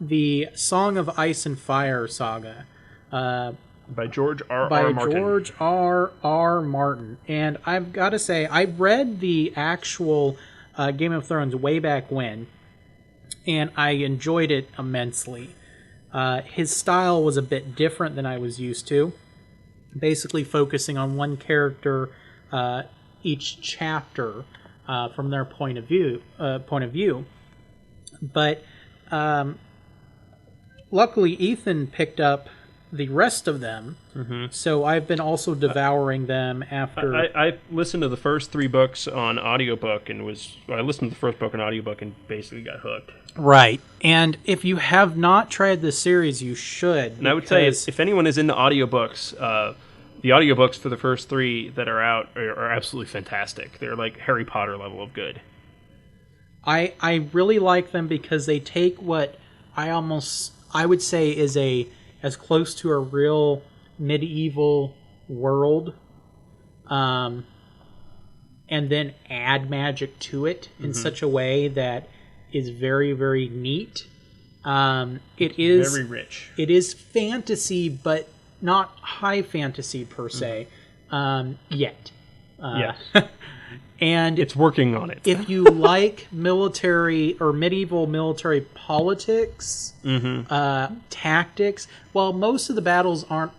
the Song of Ice and Fire saga. By George R. By R. Martin. George R. R. Martin. And I've got to say, I read the actual Game of Thrones way back when, and I enjoyed it immensely. His style was a bit different than I was used to, basically focusing on one character each chapter from their point of view. But luckily, Ethan picked up the rest of them, so I've been also devouring them after. I listened to the first 3 books on audiobook I listened to the first book on audiobook and basically got hooked. Right, and if you have not tried this series, you should. And I would say if anyone is into audiobooks, the audiobooks for the first 3 that are out are absolutely fantastic. They're like Harry Potter level of good. I really like them because they take what I would say is as close to a real medieval world, and then add magic to it in such a way that is very, very neat. It is very rich. It is fantasy, but not high fantasy per se yet. Yes. And it's working on it. If you like military or medieval military politics, tactics, well, most of the battles aren't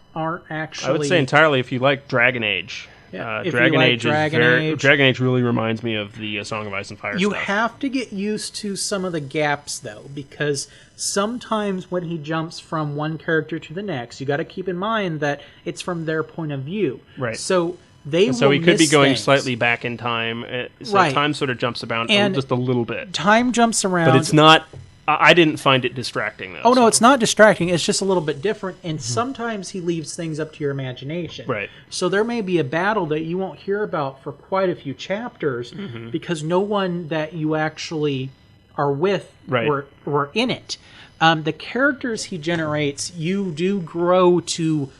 actually. I would say entirely if you like Dragon Age. Dragon Age really reminds me of the Song of Ice and Fire. You stuff. have to get used to some of the gaps, though, because sometimes when he jumps from one character to the next, you got to keep in mind that it's from their point of view. Right. So he could be going slightly back in time. So right. Time sort of jumps around and just a little bit. Time jumps around. But it's not. I didn't find it distracting, though. Oh, no, it's not distracting. It's just a little bit different, and sometimes he leaves things up to your imagination. Right. So there may be a battle that you won't hear about for quite a few chapters because no one that you actually are with were in it. The characters he generates, you do grow to...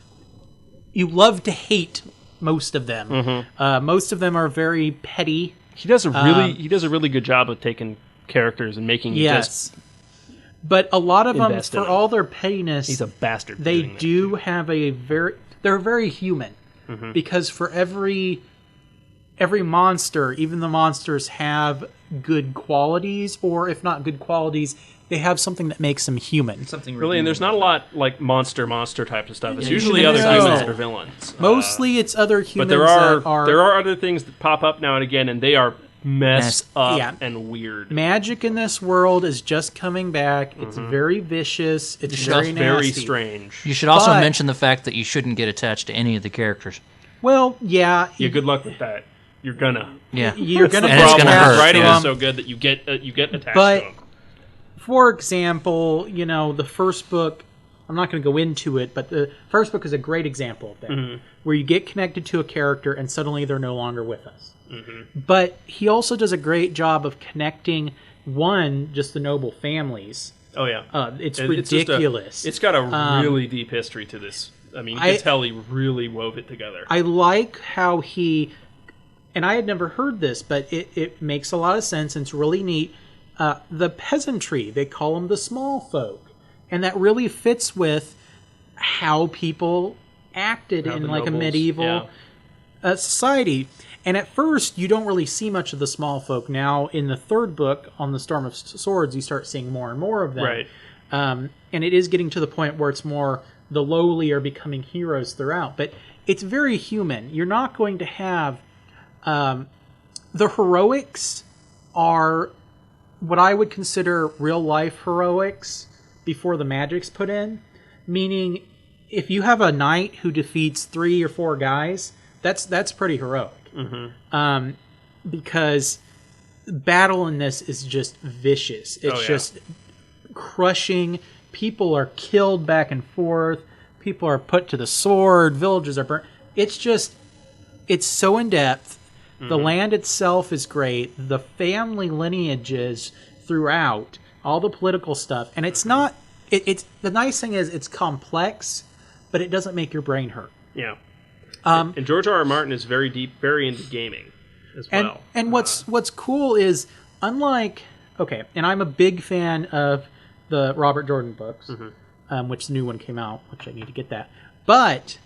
You love to hate most of them. Most of them are very petty. He does a really good job of taking characters and making you just... But a lot of them, for all their pettiness, he's a bastard. They do have they're very human because for every monster, even the monsters have good qualities, or if not good qualities, they have something that makes them human. Something really, and there's not a lot like monster type of stuff. It's usually other humans that are villains. Mostly, it's other humans. But there are other things that pop up now and again, and they are messed up and weird. Magic in this world is just coming back. It's very vicious. It's very nasty. Very strange. You should also mention the fact that you shouldn't get attached to any of the characters. Well, yeah. Yeah, good luck with that. You're gonna. Yeah. You're gonna. And it's gonna hurt. Writing is so good that you get attached to them. For example, the first book, I'm not going to go into it, but the first book is a great example of that, where you get connected to a character and suddenly they're no longer with us. But he also does a great job of connecting, just the noble families. Oh, yeah. It's ridiculous. It's got a really deep history to this. I mean, you can tell he really wove it together. I like how he... And I had never heard this, but it makes a lot of sense and it's really neat. The peasantry, they call them the small folk. And that really fits with how people acted in like nobles, a medieval society. And at first, you don't really see much of the small folk. Now, in the third book, on the Storm of Swords, you start seeing more and more of them. Right. And it is getting to the point where it's more the lowly are becoming heroes throughout. But it's very human. You're not going to have... the heroics are what I would consider real-life heroics before the magic's put in. Meaning, if you have a knight who defeats 3 or 4 guys, that's pretty heroic. Because battle in this is just vicious. It's just crushing. People are killed back and forth. People are put to the sword. Villages are burnt. It's so in depth. The land itself is great. The family lineages throughout, all the political stuff, and it's not. It's the nice thing is it's complex, but it doesn't make your brain hurt. Yeah. And George R.R. Martin is very into gaming as well. And what's cool is, unlike and I'm a big fan of the Robert Jordan books, which the new one came out, which I need to get that. But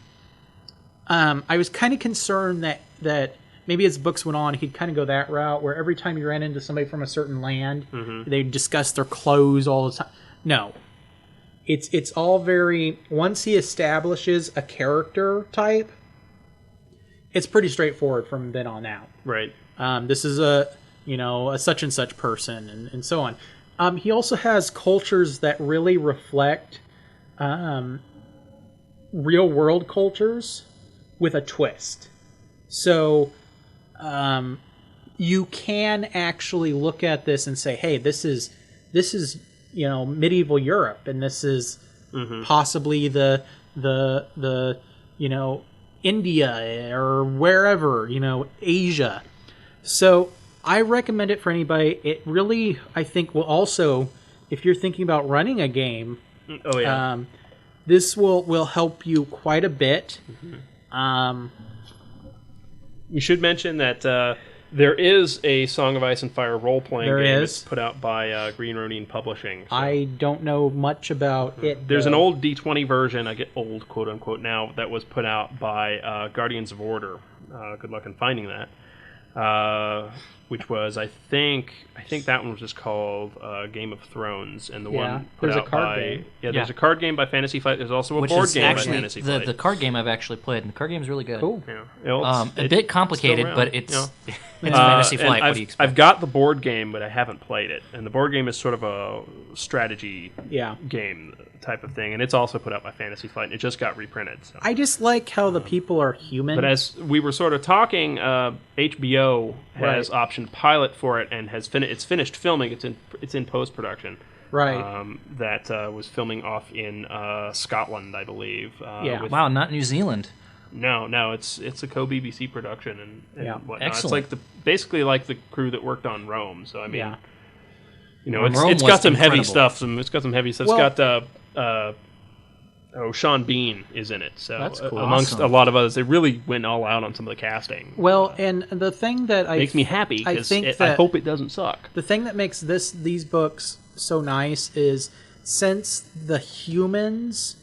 I was kind of concerned that maybe as books went on, he'd kind of go that route, where every time you ran into somebody from a certain land, they'd discuss their clothes all the time. No. It's all very... Once he establishes a character type, it's pretty straightforward from then on out. Right. This is a such and such person, and so on. He also has cultures that really reflect real world cultures with a twist. So you can actually look at this and say, hey, this is medieval Europe, and this is possibly the India or wherever, Asia. So I recommend it for anybody. It really, I think, will also, if you're thinking about running a game, this will help you quite a bit. You should mention that there is a Song of Ice and Fire role-playing game. It's put out by Green Ronin Publishing. So. I don't know much about it. There's an old D20 version, I get old, quote-unquote, now, that was put out by Guardians of Order. Good luck in finding that. Which was, I think that one was just called Game of Thrones, and the one put out by... There's a card game by Fantasy Flight. There's also a board game by Fantasy Flight. The card game I've actually played, and the card game's really good. Cool. Yeah. A bit complicated, but it's Fantasy Flight. What do you expect? I've got the board game, but I haven't played it. And the board game is sort of a strategy game type of thing, and it's also put out by Fantasy Flight, and it just got reprinted. So. I just like how the people are human. But as we were sort of talking, HBO has optioned pilot for it, and it's finished filming. It's in post-production. Right. That was filming off in Scotland, I believe. Wow, not New Zealand. No, it's a co-BBC production and whatnot. Excellent. It's basically like the crew that worked on Rome. So I mean, Rome it's got some incredible. heavy stuff. It's got Sean Bean is in it. So that's cool. Amongst a lot of others, they really went all out on some of the casting. Well, and the thing that makes me happy because I hope it doesn't suck. The thing that makes these books so nice is since the humans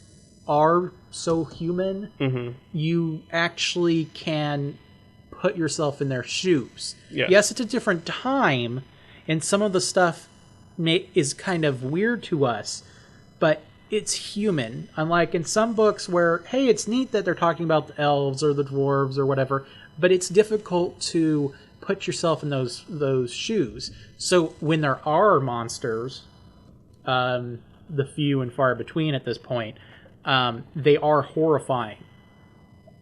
are so human, you actually can put yourself in their shoes. Yes, it's a different time, and some of the stuff is kind of weird to us, but it's human. Unlike in some books where, hey, it's neat that they're talking about the elves or the dwarves or whatever, but it's difficult to put yourself in those shoes. So when there are monsters, the few and far between at this point, they are horrifying.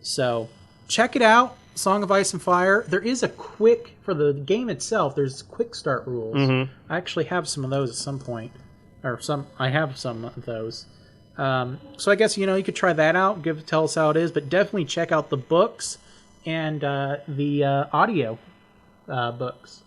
So check it out, Song of Ice and Fire. There is for the game itself, there's quick start rules. I actually have some of those at some point. I have some of those. So I guess, you could try that out, tell us how it is, but definitely check out the books and the audio books.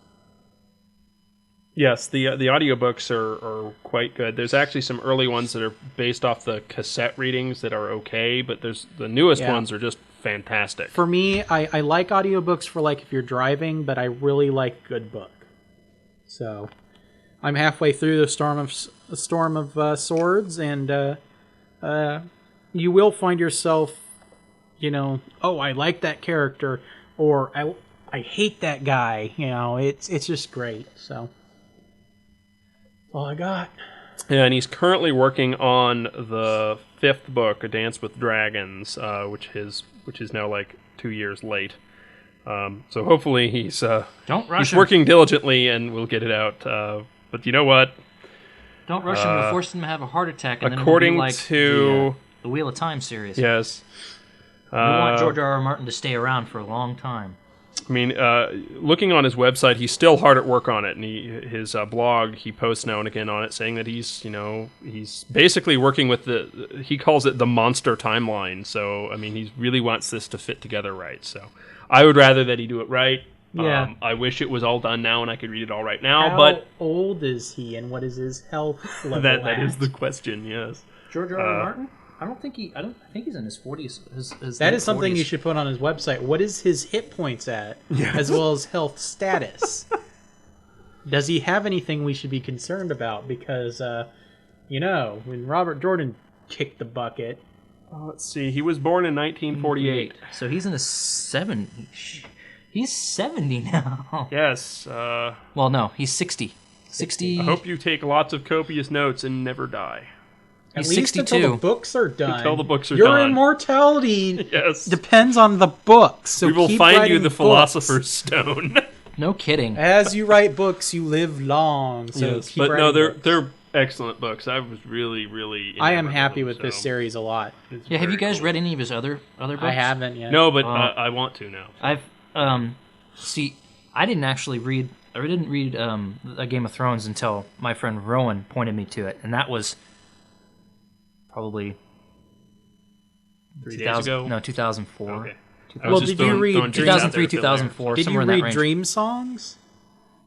Yes, the audiobooks are quite good. There's actually some early ones that are based off the cassette readings that are okay, but the newest ones are just fantastic. For me, I like audiobooks for if you're driving, but I really like a good book. So I'm halfway through the Storm of Swords, and you will find yourself, I like that character, or I hate that guy. It's just great. So that's all I got. Yeah, and he's currently working on the 5th book, A Dance with Dragons, which is now 2 years late. So hopefully he's working diligently, and we'll get it out. But you know what? Don't rush him. You'll force him to have a heart attack, and according then it'll be like the Wheel of Time series. Yes. We want George R.R. Martin to stay around for a long time. I mean, looking on his website, he's still hard at work on it, and his blog, he posts now and again on it, saying that he's basically working with he calls it the monster timeline. So, I mean, he really wants this to fit together right. So, I would rather that he do it right, Yeah. I wish it was all done now and I could read it all right now, How but old is he, and what is his health level? that is the question. Yes. George R. R. Martin? I think he's in his 40s. His That late is something 40s. you should put on his website. What is his hit points at, as well as health status? Does he have anything we should be concerned about? Because, when Robert Jordan kicked the bucket... Let's see. He was born in 1948. So he's in his 70s. He's 70 now. Yes. Well, no, he's 60. 60. I hope you take lots of copious notes and never die. At He's least 62. until the books are done. Until the books are Your done. immortality Yes. depends on the books. So We will keep find you writing the books. Philosopher's Stone. No kidding. As you write books, you live long. So Yes, keep but no, writing books. they're excellent books. I was really, really. I am enamored happy them, with this so series a lot. it's Yeah, have you very guys cool. read any of his other books? I haven't yet. No, but Oh. I want to now. I've see, I didn't actually read. I didn't read A Game of Thrones until my friend Rowan pointed me to it, and that was probably 3 days ago. No, 2004. Okay. Well, did you read throwing dreams out there 2003, to fill there. 2004, Did somewhere you in that read range. Dream Songs?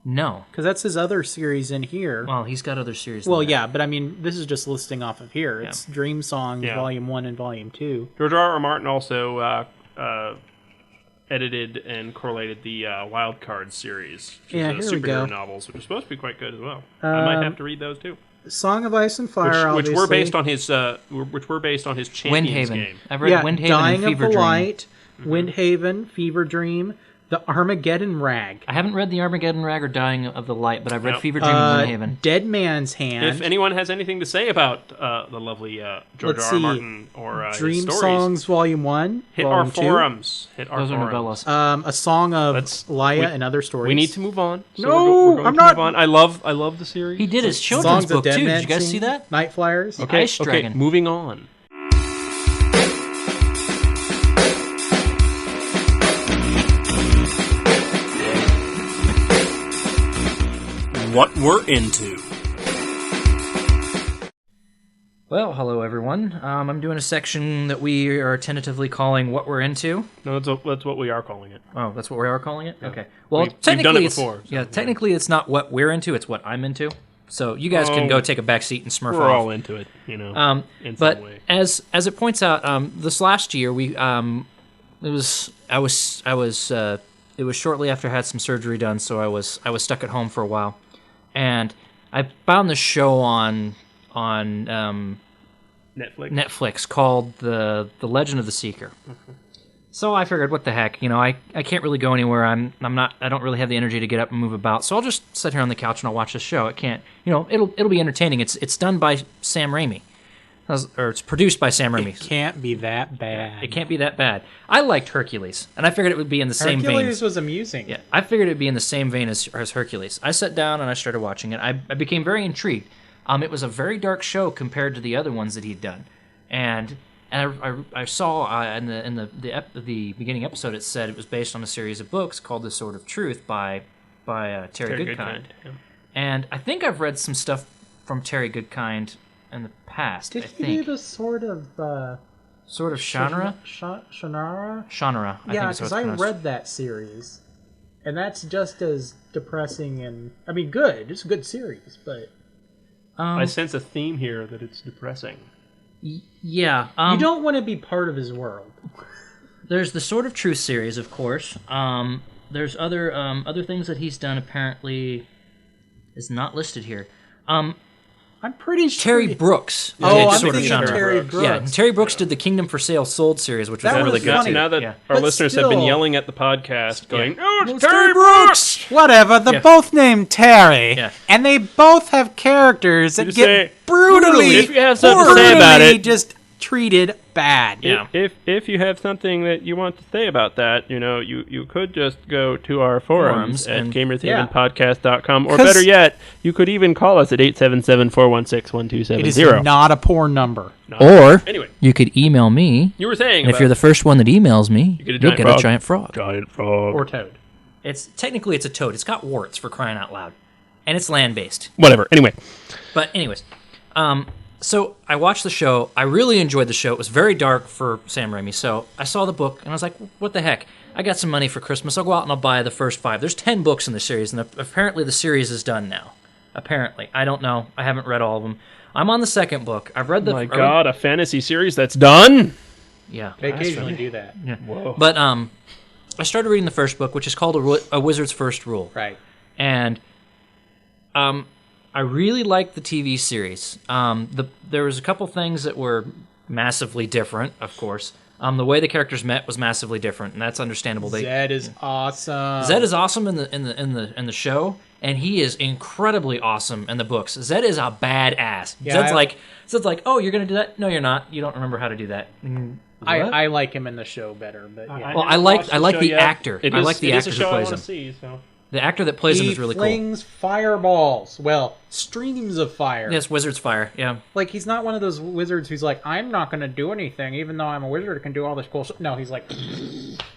No. Because that's his other series in here. Well, he's got other series. than Well, that. yeah, but I mean, this is just listing off of here. It's Dream Songs, Yeah. Volume 1 and Volume 2. George R. R. Martin also edited and correlated the Wild Cards series, which Yeah, is here we go. superhero novels, which are supposed to be quite good as well. I might have to read those too. Song of Ice and Fire, Which were obviously. based on his Champions Windhaven. game. I've read Windhaven Dying and Fever of the Dream. Light, Windhaven, Fever Dream, The Armageddon Rag. I haven't read the Armageddon Rag or Dying of the Light, but I've read Nope. Fever Dream and Windhaven. Dead Man's Hand. If anyone has anything to say about the lovely George Let's R. R. see. Martin or his Dream stories, Songs, Volume 1, hit Volume our 2. forums. Hit our Those are forums. novellas. A Song of Laia we- and Other Stories. We need to move on. So No, we're going I'm to not- Move on. I love the series. He did his children's Songs of book too. Dead Did Man you guys Sing, see that? Night Flyers. Okay, Ice okay, Dragon. moving on. What we're into. Well, hello everyone. I'm doing a section that we are tentatively calling "What We're Into." No, that's what we are calling it. Oh, that's what we are calling it. Okay. Well, We've technically, done it it's, before, so, yeah, technically, it's not what we're into; it's what I'm into. So you guys can go take a back seat and smurf We're off. all into it, in But some way. as it points out, this last year it was shortly after I had some surgery done, so I was stuck at home for a while, and I found this show on Netflix called the Legend of the Seeker. So I figured, what the heck, I can't really go anywhere. I don't really have the energy to get up and move about. So I'll just sit here on the couch and I'll watch this show. It can't, it'll be entertaining. It's done by Sam Raimi, or it's produced by Sam Raimi. It can't be that bad. It can't be that bad. I liked Hercules, and I figured it would be in the same vein. Hercules was amusing. Yeah, I figured it'd be in the same vein as Hercules. I sat down and I started watching it. I became very intrigued. It was a very dark show compared to the other ones that he'd done, and I saw in the beginning episode it said it was based on a series of books called The Sword of Truth by Terry Goodkind. Yeah. And I think I've read some stuff from Terry Goodkind in the past. Did I he think do the sort of genre? Shannara? Genre. Yeah, because because I read that series, and that's just as depressing and good. It's a good series, but I sense a theme here that it's depressing. Yeah. you don't want to be part of his world. There's the Sword of Truth series, of course. There's other things that he's done. Apparently, is not listed here. I'm pretty sure Terry Brooks. Oh, I'm Sword of thinking Genre. Terry Brooks. Yeah, Terry Brooks did the Kingdom for Sale Sold series, which was That really was good funny. too. Now that Yeah. our But listeners have been still- yelling at the podcast, going, Yeah. "Oh, Well, it's Terry Brooks!" Whatever, they're Yeah. both named Terry, Yeah. and they both have characters that You get say, brutally, if you have something to say about brutally it, just treated bad. Yeah. If you have something that you want to say about that, you could just go to our forums at and- gamershavenpodcast.com, or 'Cause- better yet, you could even call us at 877-416-1270. It is not a porn number. Or Anyway, you could email me. you were saying And if about you're the first one that emails me, get a you'll giant get frog. a giant frog. Giant frog. Or toad. It's technically it's a toad. It's got warts, for crying out loud, and it's land based. Whatever. Anyway, But anyways, So I watched the show. I really enjoyed the show. It was very dark for Sam Raimi. So I saw the book, and I was like, what the heck? I got some money for Christmas. I'll go out and I'll buy the first 5. There's 10 books in the series, and apparently the series is done now. Apparently. I don't know. I haven't read all of them. I'm on the second book. I've read the... My God, a fantasy series that's done? Yeah. They occasionally do that. Yeah. Whoa. But I started reading the first book, which is called A Wizard's First Rule. Right. And I really liked the TV series. There was a couple things that were massively different, of course. The way the characters met was massively different, and that's understandable. Zed is awesome. Zed is awesome in the show, and he is incredibly awesome in the books. Zed is a badass. Yeah, Zed's like, oh, you're gonna do that? No, you're not. You don't remember how to do that. I like him in the show better, but yeah. Well, I like the actor. I like the actor who plays him. See, so. The actor that plays him is really cool. He flings fireballs. Well, streams of fire. Yes, wizard's fire. Yeah. Like, he's not one of those wizards who's like, I'm not going to do anything, even though I'm a wizard. I can do all this cool stuff. No, he's like, I'm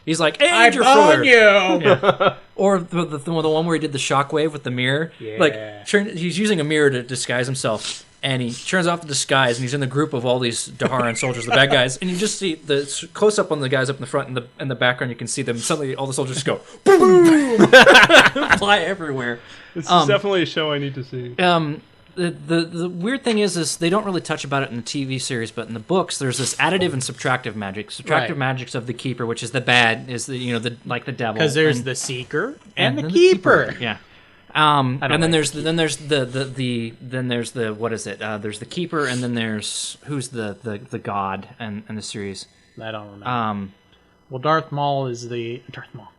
on you. Yeah. Or the one where he did the shockwave with the mirror. Yeah. Like, he's using a mirror to disguise himself. And he turns off the disguise, and he's in the group of all these Daharan soldiers, the bad guys. And you just see the close up on the guys up in the front, and in the background you can see them. Suddenly, all the soldiers just go boom, fly everywhere. This is definitely a show I need to see. The weird thing is they don't really touch about it in the TV series, but in the books, there's this additive and subtractive magic. Subtractive magic's of the Keeper, which is the bad, is the like the devil. Because there's the Seeker and the Keeper. Yeah. And then there's the what is it? There's the Keeper, and then there's who's the god in the series. I don't remember. Well, Darth Maul is the Darth Maul.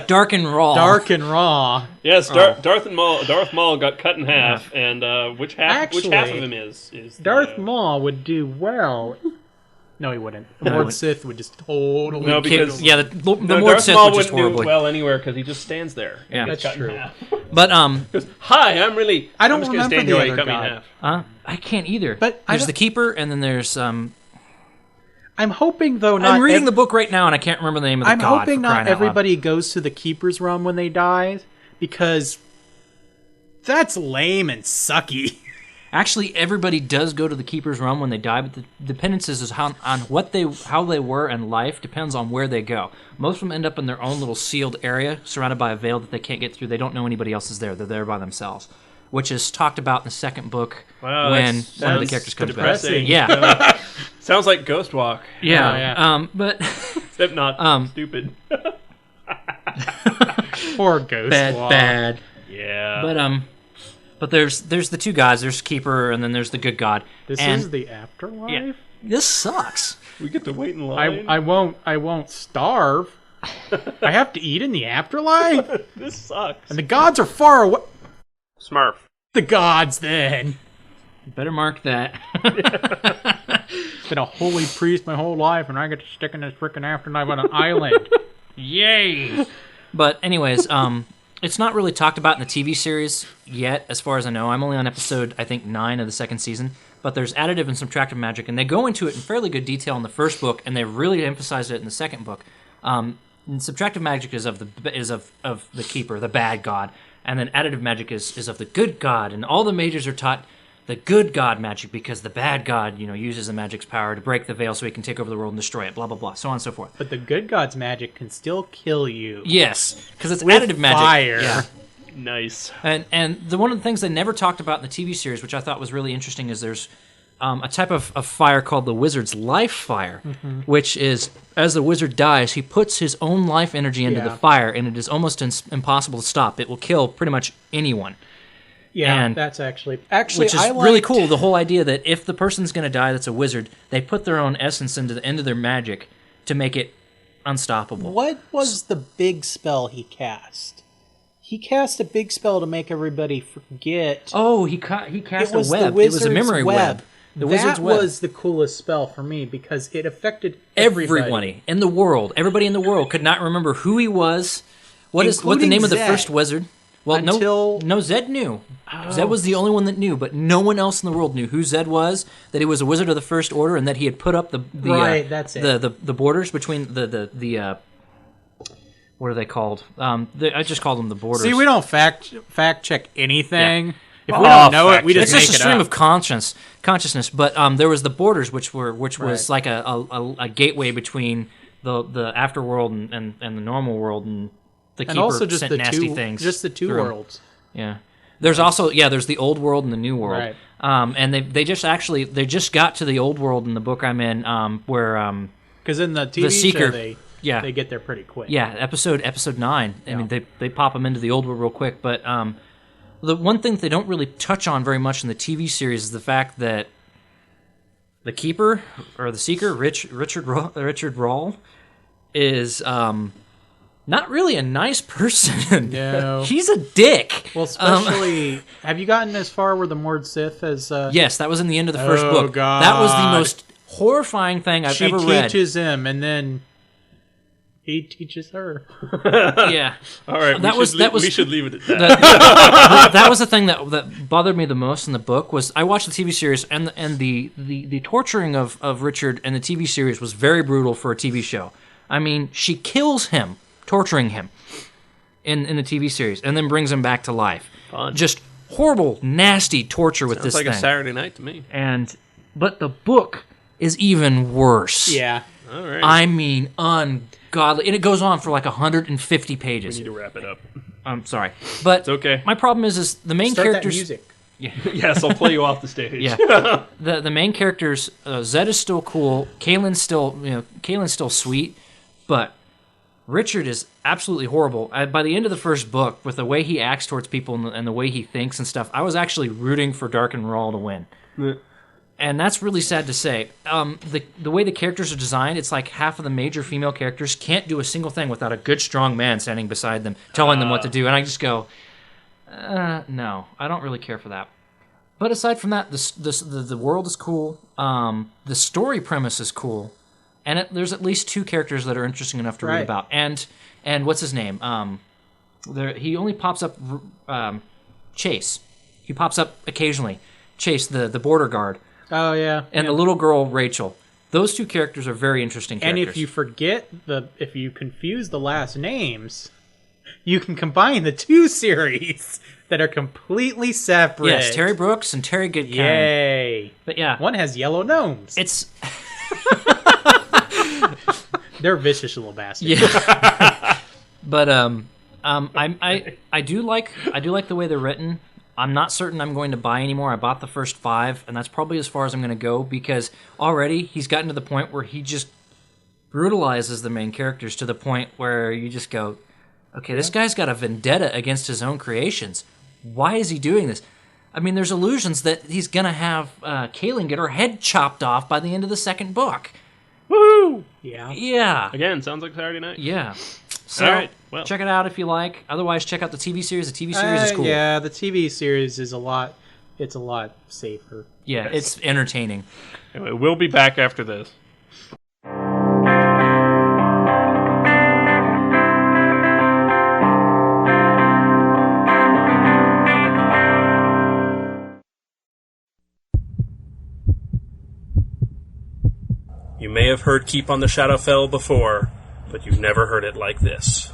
Dark and Raw. Dark and Raw. Yes, Darth Maul got cut in half, and which half of him is Darth Maul would do well. No, he wouldn't. The Lord Sith would just totally... No, because... Yeah, the Lord Sith would just horribly... do well anywhere because he just stands there. Yeah, that's true. But, goes, hi, I'm really... I don't I'm just remember stand the here other cut me in god. half. I can't either. But there's the Keeper, and then there's... I'm hoping, though, not... I'm reading the book right now, and I can't remember the name of the god. I'm hoping not everybody goes to the Keeper's realm when they die, because that's lame and sucky. Actually, everybody does go to the Keeper's realm when they die, but the dependence is how they were in life depends on where they go. Most of them end up in their own little sealed area, surrounded by a veil that they can't get through. They don't know anybody else is there. They're there by themselves, which is talked about in the second book when one of the characters comes back. Yeah, sounds like Ghost Walk. Yeah. But except not stupid. Poor Ghost Walk. Bad. Yeah. But there's the two gods. There's Keeper, and then there's the good god. This is the afterlife? Yeah, this sucks. We get to wait in line. I won't starve. I have to eat in the afterlife? This sucks. And the gods are far away. Smurf. The gods, then. You better mark that. Been a holy priest my whole life, and I get to stick in this freaking afterlife on an island. Yay! But anyways, it's not really talked about in the TV series yet, as far as I know. I'm only on episode, I think, 9 of the second season. But there's additive and subtractive magic, and they go into it in fairly good detail in the first book, and they really emphasized it in the second book. And subtractive magic is of the Keeper, the bad god, and then additive magic is of the good god, and all the mages are taught the good god magic because the bad god, uses the magic's power to break the veil so he can take over the world and destroy it, blah, blah, blah, so on and so forth. But the good god's magic can still kill you. Yes, because it's with additive magic. Fire. Yeah. Nice. And one of the things they never talked about in the TV series, which I thought was really interesting, is there's a type of fire called the wizard's life fire, which is, as the wizard dies, he puts his own life energy into the fire, and it is almost impossible to stop. It will kill pretty much anyone. Yeah, and that's actually which is really cool. The whole idea that if the person's going to die that's a wizard, they put their own essence into the end of their magic to make it unstoppable. What was the big spell he cast? He cast a big spell to make everybody forget. Oh, he cast a web. It was a memory web. The Wizard's Web. That was the coolest spell for me because it affected everybody in the world. Everybody in the world could not remember who he was. What the name of the first wizard? Well, no, Zed knew. Oh. Zed was the only one that knew, but no one else in the world knew who Zed was, that he was a wizard of the First Order, and that he had put up the borders between the what are they called? I just called them the borders. See, we don't fact check anything. Yeah. If we don't know it, we just it's make just a it stream up. of consciousness. But there was the Borders, which was like a gateway between the afterworld and the normal world, and the Keeper also just sent the nasty two, things. just the two through 'em. worlds. Yeah. There's also there's the old world and the new world. Right. And they just got to the old world in the book I'm in, where because in the TV Seeker, show they get there pretty quick. Yeah, episode 9. I mean, they pop them into the old world real quick. But the one thing that they don't really touch on very much in the TV series is the fact that the Keeper or the Seeker, Richard Rahl, is not really a nice person. No. He's a dick. Well, especially, have you gotten as far where the Mord Sith has... Yes, that was in the end of the first book. God. That was the most horrifying thing I've ever read. She teaches him, and then he teaches her. Yeah. All right, we should leave it at that. That was the thing that bothered me the most in the book. Was I watched the TV series, and the torturing of Richard in the TV series was very brutal for a TV show. I mean, she kills him, torturing him in the TV series, and then brings him back to life. Fun. Just horrible, nasty torture with this thing. Sounds like thing. a Saturday night to me. But the book is even worse. Yeah. All right. I mean, ungodly. And it goes on for like 150 pages. We need to wrap it up. I'm sorry. But it's okay. My problem is the main Start characters... that music. Yeah. Yes, I'll play you off the stage. Yeah. The main characters, Zed is still cool. Kaylin's still sweet, but Richard is absolutely horrible. By the end of the first book, with the way he acts towards people and the way he thinks and stuff, I was actually rooting for Dark and Rahl to win. Yeah. And that's really sad to say. The way the characters are designed, it's like half of the major female characters can't do a single thing without a good, strong man standing beside them, telling them what to do. And I just go, no, I don't really care for that. But aside from that, the world is cool. The story premise is cool. And there's at least 2 characters that are interesting enough to read about. And what's his name? He only pops up, Chase. He pops up occasionally. Chase, the border guard. Oh, yeah. And the little girl, Rachel. Those 2 characters are very interesting characters. And if you confuse the last names, you can combine the 2 series that are completely separate. Yes, Terry Brooks and Terry Goodkind. Yay. But yeah. One has yellow gnomes. It's... They're vicious little bastards. Yeah. But I do like the way they're written. I'm not certain I'm going to buy anymore. I bought the first 5, and that's probably as far as I'm going to go, because already he's gotten to the point where he just brutalizes the main characters to the point where you just go, okay, this guy's got a vendetta against his own creations. Why is he doing this? I mean, there's illusions that he's going to have Kaylin get her head chopped off by the end of the second book. Woohoo! Yeah. Yeah. Again, sounds like Saturday night. Yeah. So, all right. Well, check it out if you like. Otherwise, check out the TV series. The TV series is cool. Yeah, the TV series is a lot safer. Yeah, it's entertaining. Anyway, we'll be back after this. You may have heard Keep on the Shadowfell before, but you've never heard it like this.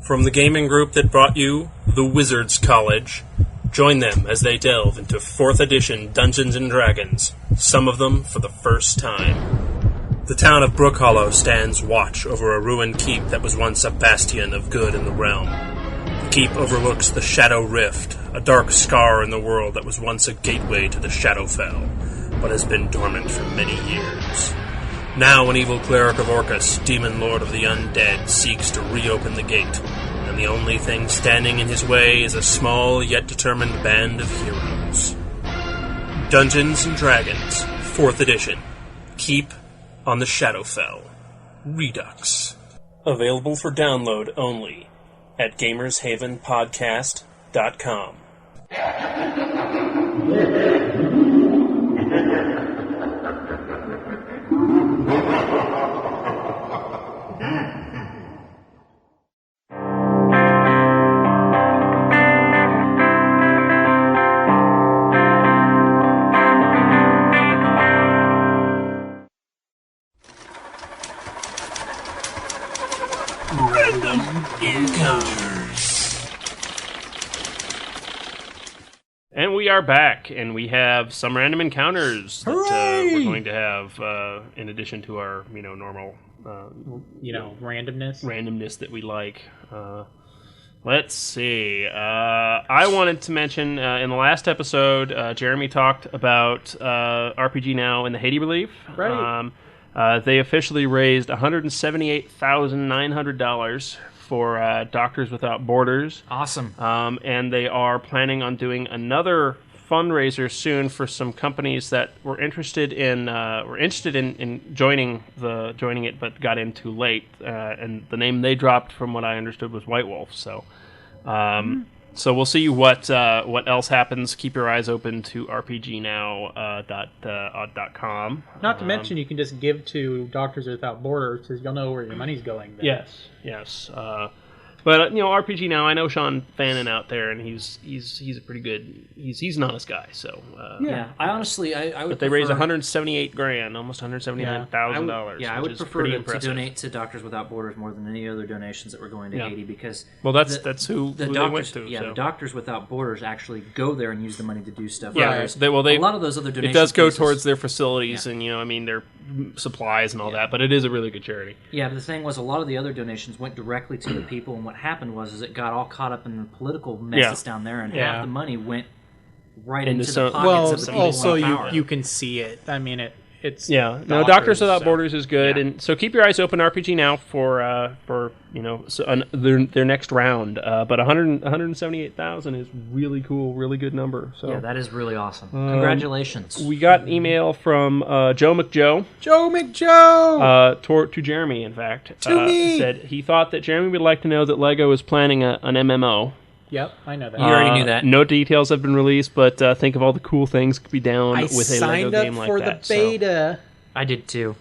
From the gaming group that brought you The Wizards College, join them as they delve into 4th edition Dungeons & Dragons, some of them for the first time. The town of Brook Hollow stands watch over a ruined keep that was once a bastion of good in the realm. The keep overlooks the Shadow Rift, a dark scar in the world that was once a gateway to the Shadowfell, but has been dormant for many years. Now an evil cleric of Orcus, demon lord of the undead, seeks to reopen the gate, and the only thing standing in his way is a small yet determined band of heroes. Dungeons & Dragons, 4th edition. Keep on the Shadowfell. Redux. Available for download only at GamersHavenPodcast.com. Random Encounters. are back, and we have some random encounters that we're going to have in addition to our normal randomness that we like. Let's see. I wanted to mention in the last episode, Jeremy talked about RPG Now in the Haiti relief. Right. They officially raised $178,900 for Doctors Without Borders. Awesome. And they are planning on doing another fundraiser soon for some companies that were interested in joining it, but got in too late. And the name they dropped, from what I understood, was White Wolf. So, so we'll see what else happens. Keep your eyes open to rpgnow.com. Not to mention, you can just give to Doctors Without Borders because you'll know where your money's going. Then. Yes. But RPG Now, I know Sean Fannin out there, and he's a pretty good. He's an honest guy. So yeah, I honestly I would. But they raised $178,000, almost $179,000. I would prefer to donate to Doctors Without Borders more than any other donations that were going to Haiti, because that's who the they doctors went to. Yeah, so. The Doctors Without Borders actually go there and use the money to do stuff. Yeah, a lot of those other donations. It does go towards their facilities and their supplies and all that, but it is a really good charity. Yeah, but the thing was, a lot of the other donations went directly to the people, and what happened was it got all caught up in the political messes down there, and half the money went right into the pockets of the people also in power. you can see it. I mean, it's Doctors Without Borders is good, and so keep your eyes open. RPG Now for their next round, but $178,000 is really cool, really good number. So yeah, that is really awesome. Congratulations. We got an email from Joe McJoe. Joe McJoe to Jeremy, in fact, to me. Said he thought that Jeremy would like to know that LEGO is planning an MMO. Yep, I know that. You already knew that. No details have been released, but think of all the cool things could be down with a LEGO game like that. I signed up for the beta. I did too.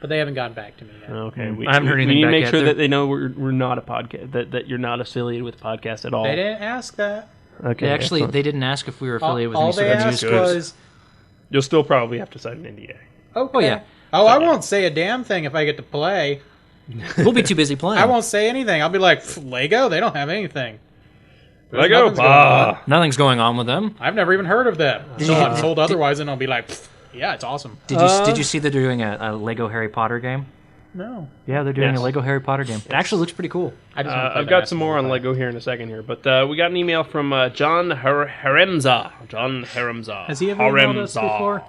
But they haven't gotten back to me yet. Okay, I haven't heard anything. We need to make yet. sure that they know we're not a podcast, that you're not affiliated with the podcast at all. They didn't ask that. Okay, They didn't ask if we were affiliated with any sort of news. All they asked was... You'll still probably have to sign an NDA. Okay. Oh, yeah. Oh, I won't say a damn thing if I get to play. We'll be too busy playing. I won't say anything. I'll be like, LEGO? They don't have anything. LEGO? Nothing's going on with them. I've never even heard of them. So I'm told otherwise, and I'll be like, yeah, it's awesome. Did you see they're doing a Lego Harry Potter game? No. Yeah, they're doing a Lego Harry Potter game. It actually looks pretty cool. I've got some more on Lego here in a second here, but we got an email from John Haremza. Has he ever emailed us before?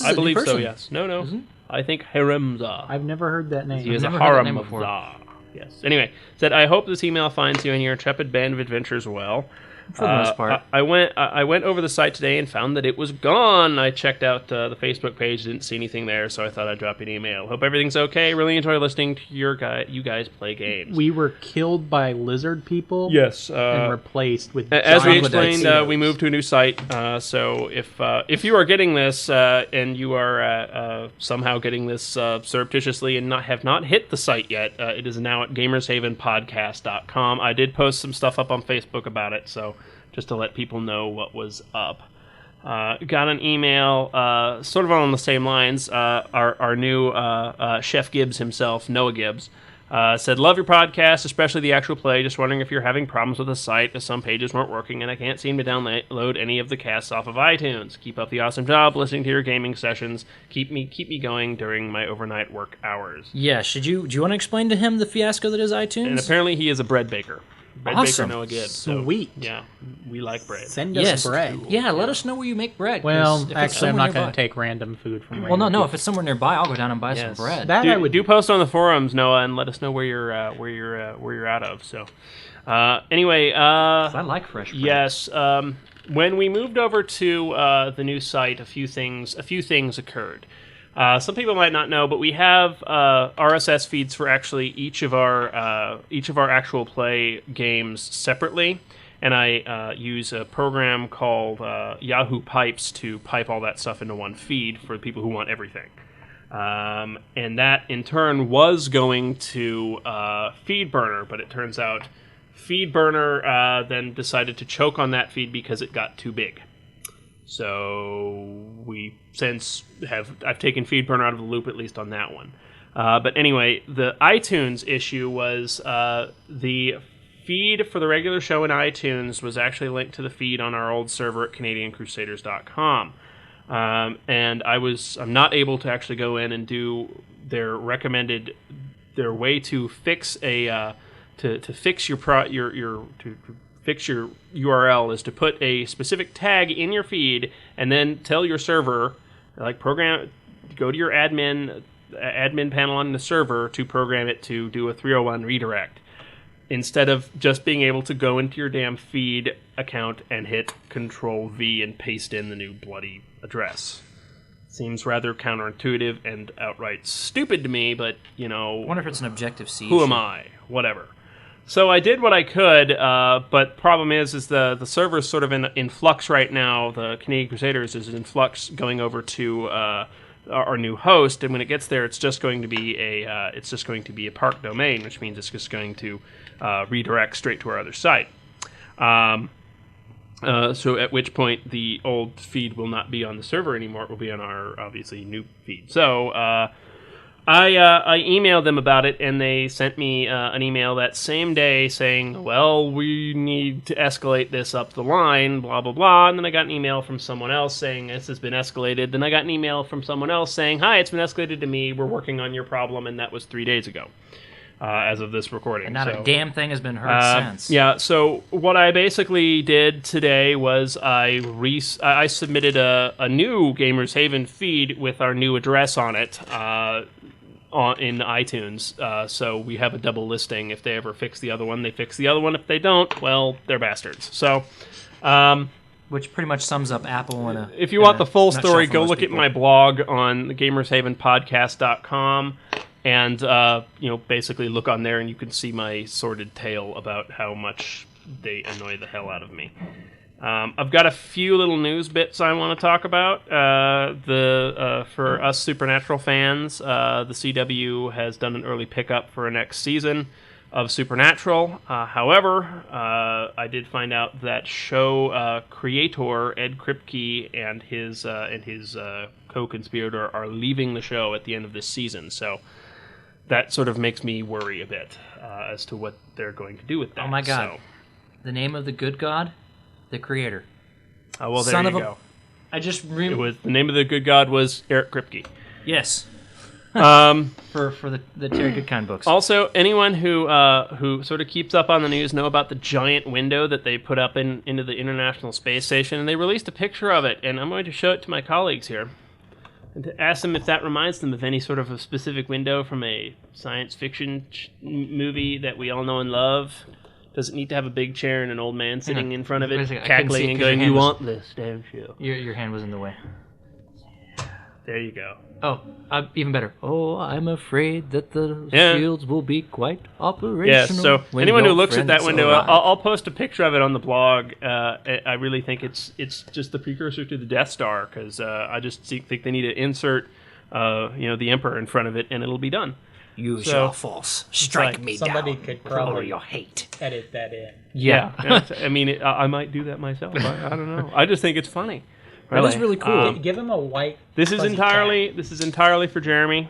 I believe so, yes. No. I think Haremza. I've never heard that name. He is a Haremza. Yes. Anyway, said, I hope this email finds you and your intrepid band of adventurers well. For the most part. I went over the site today and found that it was gone. I checked out the Facebook page, didn't see anything there, so I thought I'd drop you an email. Hope everything's okay. Really enjoy listening to you guys play games. We were killed by lizard people. Yes. And replaced with as we explained, we moved to a new site. So if you are getting this and you are somehow getting this surreptitiously and have not hit the site yet, it is now at gamershavenpodcast.com. I did post some stuff up on Facebook about it, so just to let people know what was up. Got an email sort of on the same lines. Our new Chef Gibbs himself, Noah Gibbs, said, love your podcast, especially the actual play. Just wondering if you're having problems with the site, as some pages weren't working, and I can't seem to download any of the casts off of iTunes. Keep up the awesome job listening to your gaming sessions. Keep me going during my overnight work hours. Yeah, do you want to explain to him the fiasco that is iTunes? And apparently he is a bread baker. Bread awesome. Baker Noah Gibbs. Sweet. So, yeah, we like bread. Send us bread. Yeah, let us know where you make bread. Well, actually, I'm not going to take random food from. Well, no. If it's somewhere nearby, I'll go down and buy some bread. That I would do post on the forums, Noah, and let us know where you're out of. So, anyway, I like fresh bread. Yes. When we moved over to the new site, a few things occurred. Some people might not know, but we have RSS feeds for actually each of our actual play games separately, and I use a program called Yahoo Pipes to pipe all that stuff into one feed for people who want everything. And that in turn was going to FeedBurner, but it turns out FeedBurner then decided to choke on that feed because it got too big. So I've taken FeedBurner out of the loop, at least on that one. But anyway, the iTunes issue was the feed for the regular show in iTunes was actually linked to the feed on our old server at CanadianCrusaders.com. And I'm not able to actually go in and do their way to fix fix your URL is to put a specific tag in your feed and then tell your server, go to your admin panel on the server to program it to do a 301 redirect, instead of just being able to go into your damn feed account and hit Control-V and paste in the new bloody address. Seems rather counterintuitive and outright stupid to me, but, I wonder if it's an Objective-C who am I? Whatever. So I did what I could, but problem is the server's sort of in flux right now. The Canadian Crusaders is in flux going over to our new host, and when it gets there, it's just going to be a park domain, which means it's just going to redirect straight to our other site. So at which point the old feed will not be on the server anymore. It will be on our obviously new feed. So I emailed them about it, and they sent me an email that same day saying, well, we need to escalate this up the line, blah, blah, blah. And then I got an email from someone else saying this has been escalated. Then I got an email from someone else saying, hi, it's been escalated to me. We're working on your problem. And that was 3 days ago as of this recording. And not a damn thing has been heard since. Yeah, so what I basically did today was I submitted a new Gamers Haven feed with our new address on it. In iTunes, so we have a double listing. If they ever fix the other one, they fix the other one. If they don't, well, they're bastards. So, which pretty much sums up Apple in a. If you want the full story, go look at my blog on GamersHavenPodcast.com, and basically look on there, and you can see my sordid tale about how much they annoy the hell out of me. I've got a few little news bits I want to talk about. For us Supernatural fans, the CW has done an early pickup for a next season of Supernatural. However, I did find out that show creator Ed Kripke and his co-conspirator are leaving the show at the end of this season. So that sort of makes me worry a bit as to what they're going to do with that. Oh my God! The name of the good god. The creator. Oh, well, there you go. It was the name of the good god was Eric Kripke. Yes. For the Terry Goodkind books. Also, anyone who sort of keeps up on the news know about the giant window that they put up into the International Space Station, and they released a picture of it, and I'm going to show it to my colleagues here, and to ask them if that reminds them of any sort of a specific window from a science fiction movie that we all know and love. Does it need to have a big chair and an old man sitting in front of it, cackling and going, you want this, don't you? Your hand was in the way. There you go. Oh, even better. Oh, I'm afraid that the shields will be quite operational. Yeah, so anyone who looks at that window, I'll post a picture of it on the blog. I really think it's just the precursor to the Death Star, because I just think they need to insert the Emperor in front of it, and it'll be done. Use your force. Strike me down. Somebody could probably your hate. Edit that in. Yeah. I mean, I might do that myself. I don't know. I just think it's funny. Really. That is really cool. Give him a white. This is entirely for Jeremy.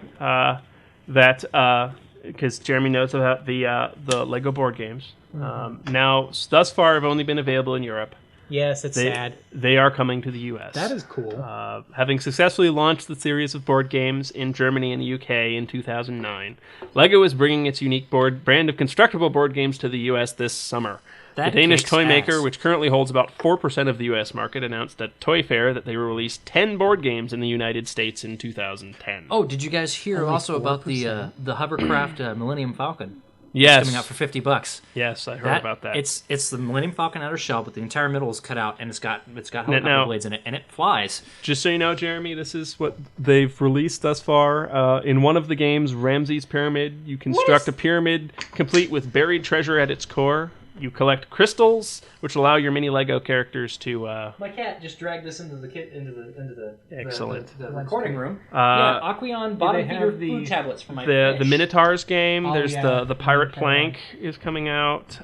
Because Jeremy knows about the Lego board games. Now, thus far, have only been available in Europe. Yes, it's sad. They are coming to the U.S. That is cool. Having successfully launched the series of board games in Germany and the U.K. in 2009, LEGO is bringing its unique brand of constructible board games to the U.S. this summer. The Danish toy maker, which currently holds about 4% of the U.S. market, announced at Toy Fair that they will release 10 board games in the United States in 2010. Oh, did you guys hear also 4%? About the Hovercraft Millennium Falcon? Yes. It's coming out for $50. Yes, I heard about that. It's the Millennium Falcon outer shell, but the entire middle is cut out, and it's got helicopter blades in it, and it flies. Just so you know, Jeremy, this is what they've released thus far. In one of the games, Ramses Pyramid, you construct a pyramid complete with buried treasure at its core. You collect crystals, which allow your mini Lego characters to. My cat just dragged this into the excellent the recording room. Aqueon bottom feeder food tablets for my fish. The Minotaurs game. There's the Pirate Plank is coming out,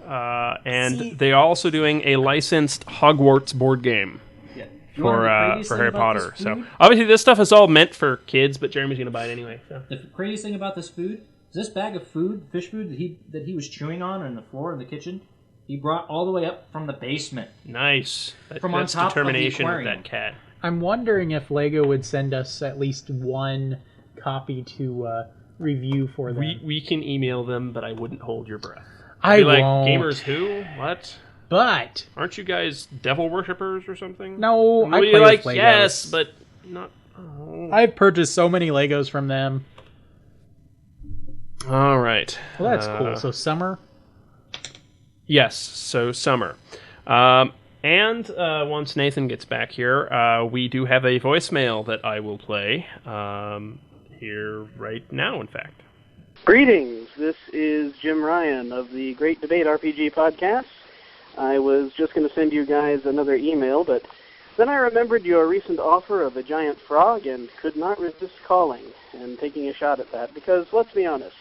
and they are also doing a licensed Hogwarts board game. For Harry Potter. So obviously this stuff is all meant for kids, but Jeremy's gonna buy it anyway. So. The craziest thing about this food is this bag of food, fish food that he was chewing on the floor in the kitchen. He brought all the way up from the basement. Nice. From on That's top of the determination of aquarium. that cat. I'm wondering if Lego would send us at least one copy to review for them. We can email them, but I wouldn't hold your breath. I Be like, won't. gamers who? What? But Aren't you guys devil worshippers or something? no, I You're play like, with Legos. yes, but not. Oh. I've purchased so many Legos from them. All right. Well, that's cool. So summer. Yes, so summer. And once Nathan gets back here, we do have a voicemail that I will play here right now, in fact. Greetings. This is Jim Ryan of the Great Debate RPG podcast. I was just going to send you guys another email, but then I remembered your recent offer of a giant frog and could not resist calling and taking a shot at that, because let's be honest,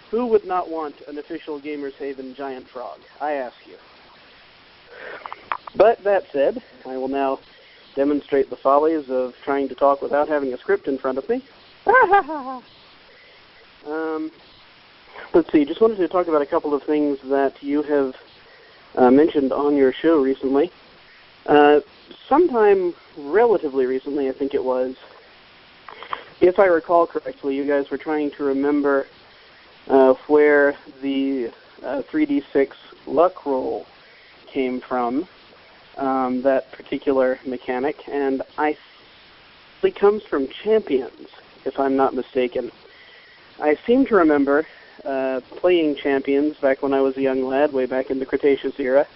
who would not want an official Gamers Haven giant frog? I ask you. But that said, I will now demonstrate the follies of trying to talk without having a script in front of me. Let's see, just wanted to talk about a couple of things that you have mentioned on your show recently. Sometime relatively recently, I think it was, if I recall correctly, you guys were trying to remember where the 3d6 luck roll came from, that particular mechanic, and I think it comes from Champions, if I'm not mistaken. I seem to remember playing Champions back when I was a young lad, way back in the Cretaceous era,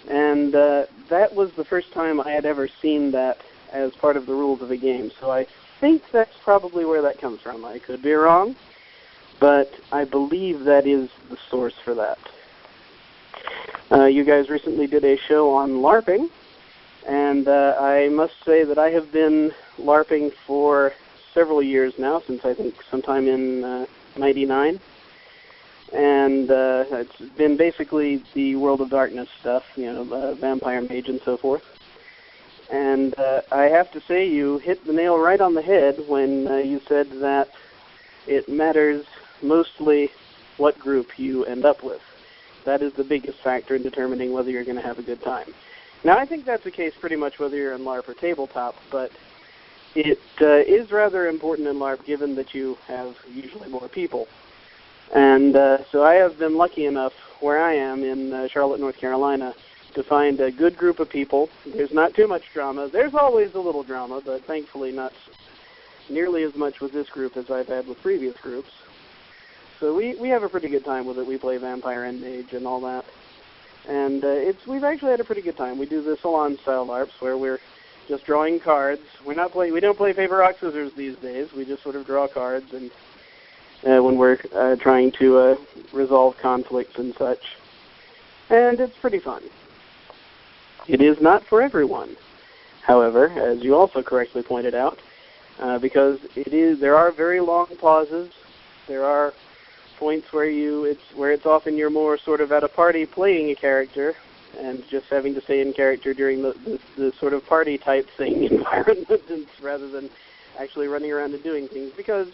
and that was the first time I had ever seen that as part of the rules of a game, so I think that's probably where that comes from. I could be wrong, but I believe that is the source for that. You guys recently did a show on LARPing, and I must say that I have been LARPing for several years now, since I think sometime in 99. And it's been basically the World of Darkness stuff, Vampire Mage and so forth. And I have to say you hit the nail right on the head when you said that it matters mostly what group you end up with. That is the biggest factor in determining whether you're going to have a good time. Now, I think that's the case pretty much whether you're in LARP or tabletop, but it is rather important in LARP given that you have usually more people. And so I have been lucky enough where I am in Charlotte, North Carolina, to find a good group of people. There's not too much drama. There's always a little drama, but thankfully not nearly as much with this group as I've had with previous groups. So we have a pretty good time with it. We play Vampire and Mage and all that. And we've actually had a pretty good time. We do the salon-style LARPs where we're just drawing cards. We don't play paper, rock, scissors these days. We just sort of draw cards and when we're trying to resolve conflicts and such. And it's pretty fun. It is not for everyone, however, as you also correctly pointed out, because there are very long pauses. There are points where it's often you're more sort of at a party playing a character and just having to stay in character during the sort of party type thing environment rather than actually running around and doing things, because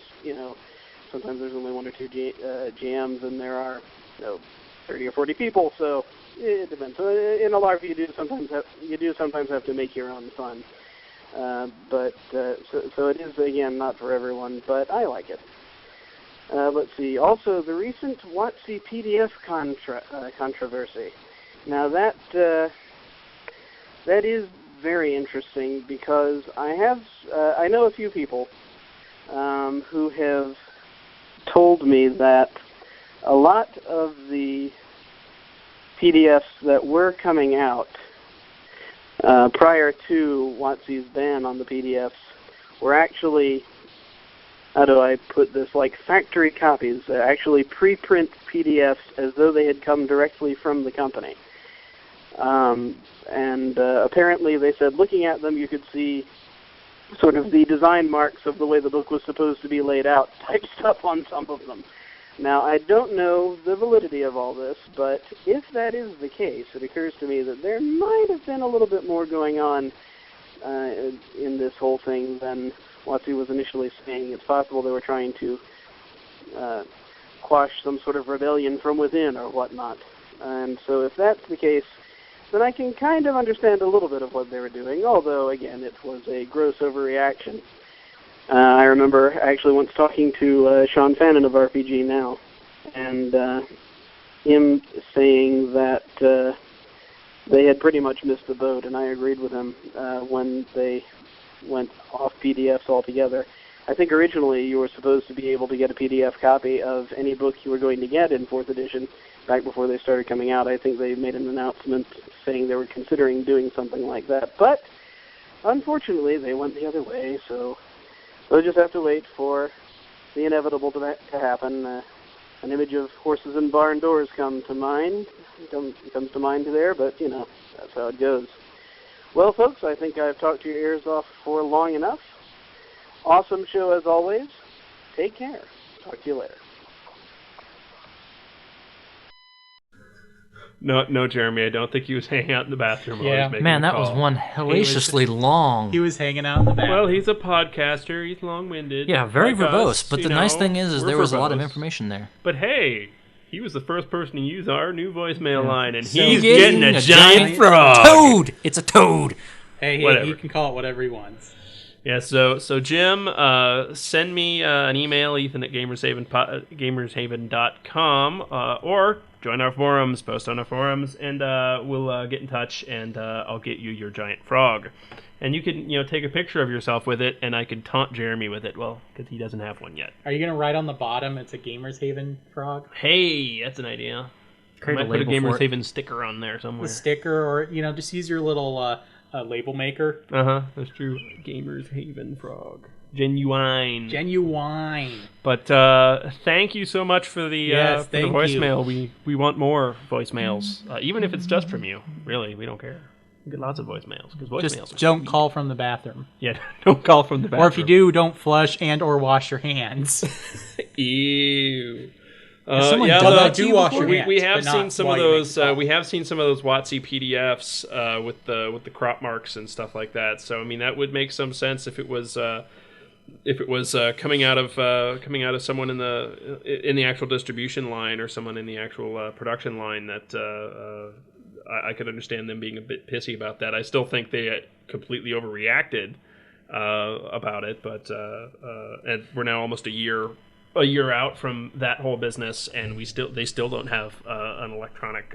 sometimes there's only one or two GMs and there are 30 or 40 people, so it depends. So in a LARP you do sometimes have to make your own fun, but so it is again not for everyone, but I like it. Let's see. Also, the recent WotC PDF controversy. Now that is very interesting because I know a few people who have told me that a lot of the PDFs that were coming out prior to WotC's ban on the PDFs were actually, how do I put this, like factory copies, actually preprint PDFs as though they had come directly from the company. And apparently they said looking at them you could see sort of the design marks of the way the book was supposed to be laid out type stuff on some of them. Now, I don't know the validity of all this, but if that is the case, it occurs to me that there might have been a little bit more going on in this whole thing than WotC was initially saying. It's possible they were trying to quash some sort of rebellion from within or whatnot. And so if that's the case, then I can kind of understand a little bit of what they were doing, although, again, it was a gross overreaction. I remember actually once talking to Sean Fannin of RPG Now, and him saying that they had pretty much missed the boat, and I agreed with him when they went off PDFs altogether. I think originally you were supposed to be able to get a PDF copy of any book you were going to get in 4th edition back before they started coming out. I think they made an announcement saying they were considering doing something like that. But unfortunately, they went the other way, so we'll just have to wait for the inevitable to happen. An image of horses and barn doors comes to mind there, but, you know, that's how it goes. Well, folks, I think I've talked your ears off for long enough. Awesome show as always. Take care. Talk to you later. No, Jeremy, I don't think he was hanging out in the bathroom. Yeah, man, that was one hellaciously long. He was hanging out in the bathroom. Well, he's a podcaster. He's long-winded. Yeah, very like verbose. us, But the nice thing is there was a lot of information there. But hey, he was the first person to use our new voicemail line, and So he's getting a giant frog. Toad! It's a toad! Hey, Whatever. he can call it whatever he wants. Yeah, so Jim, send me an email, Ethan at gamershaven.com, or join our forums, post on our forums, and we'll get in touch, and I'll get you your giant frog. And you can, take a picture of yourself with it, and I can taunt Jeremy with it, well, because he doesn't have one yet. Are you going to write on the bottom, it's a Gamers Haven frog? Hey, that's an idea. Create I a might put a label Gamers for it. Haven sticker on there somewhere. A sticker, or, just use your little label maker. That's true. Gamers Haven frog. Genuine. But thank you so much for the voicemail. We want more voicemails, even if it's just from you. Really, we don't care. We get lots of voicemails because voicemails. Just don't call from the bathroom. Yeah, don't call from the bathroom. Or if you do, don't flush and or wash your hands. Ew. Someone done that to you wash before? we Yes, have but seen not some while of you make those. the call. We have seen some of those WotC PDFs with the crop marks and stuff like that. So I mean, that would make some sense if it was coming out of someone in the actual distribution line or someone in the actual production line. That I could understand them being a bit pissy about that. I still think they completely overreacted about it, but and we're now almost a year out from that whole business, and they still don't have an electronic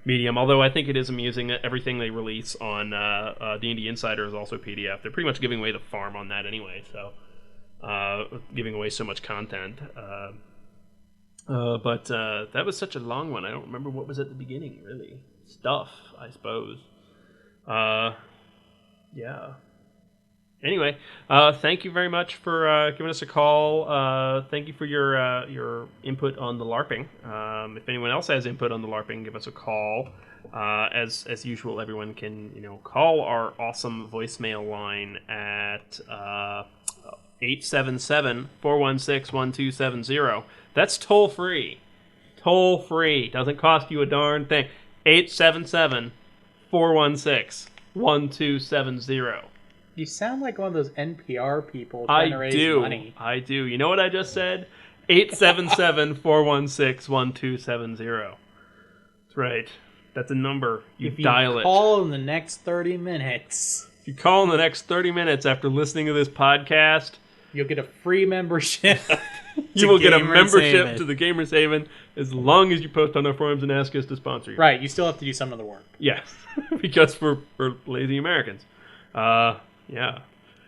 medium. Although I think it is amusing that everything they release on D&D Insider is also PDF. They're pretty much giving away the farm on that anyway, so giving away so much content. But that was such a long one. I don't remember what was at the beginning, really. Stuff, I suppose. Yeah. Anyway, thank you very much for giving us a call. Thank you for your input on the LARPing. If anyone else has input on the LARPing, give us a call. As usual, everyone can call our awesome voicemail line at 877-416-1270. That's toll free. Toll free. Doesn't cost you a darn thing. 877-416-1270. You sound like one of those NPR people trying to raise money. I do. You know what I just said? 877-416-1270. That's right. That's a number. You dial it. If you call in the next 30 minutes. If you call in the next 30 minutes after listening to this podcast, you'll get a free membership. You will get a membership to the Gamers Haven as long as you post on our forums and ask us to sponsor you. Right. You still have to do some of the work. Yes. Because we're lazy Americans. Yeah.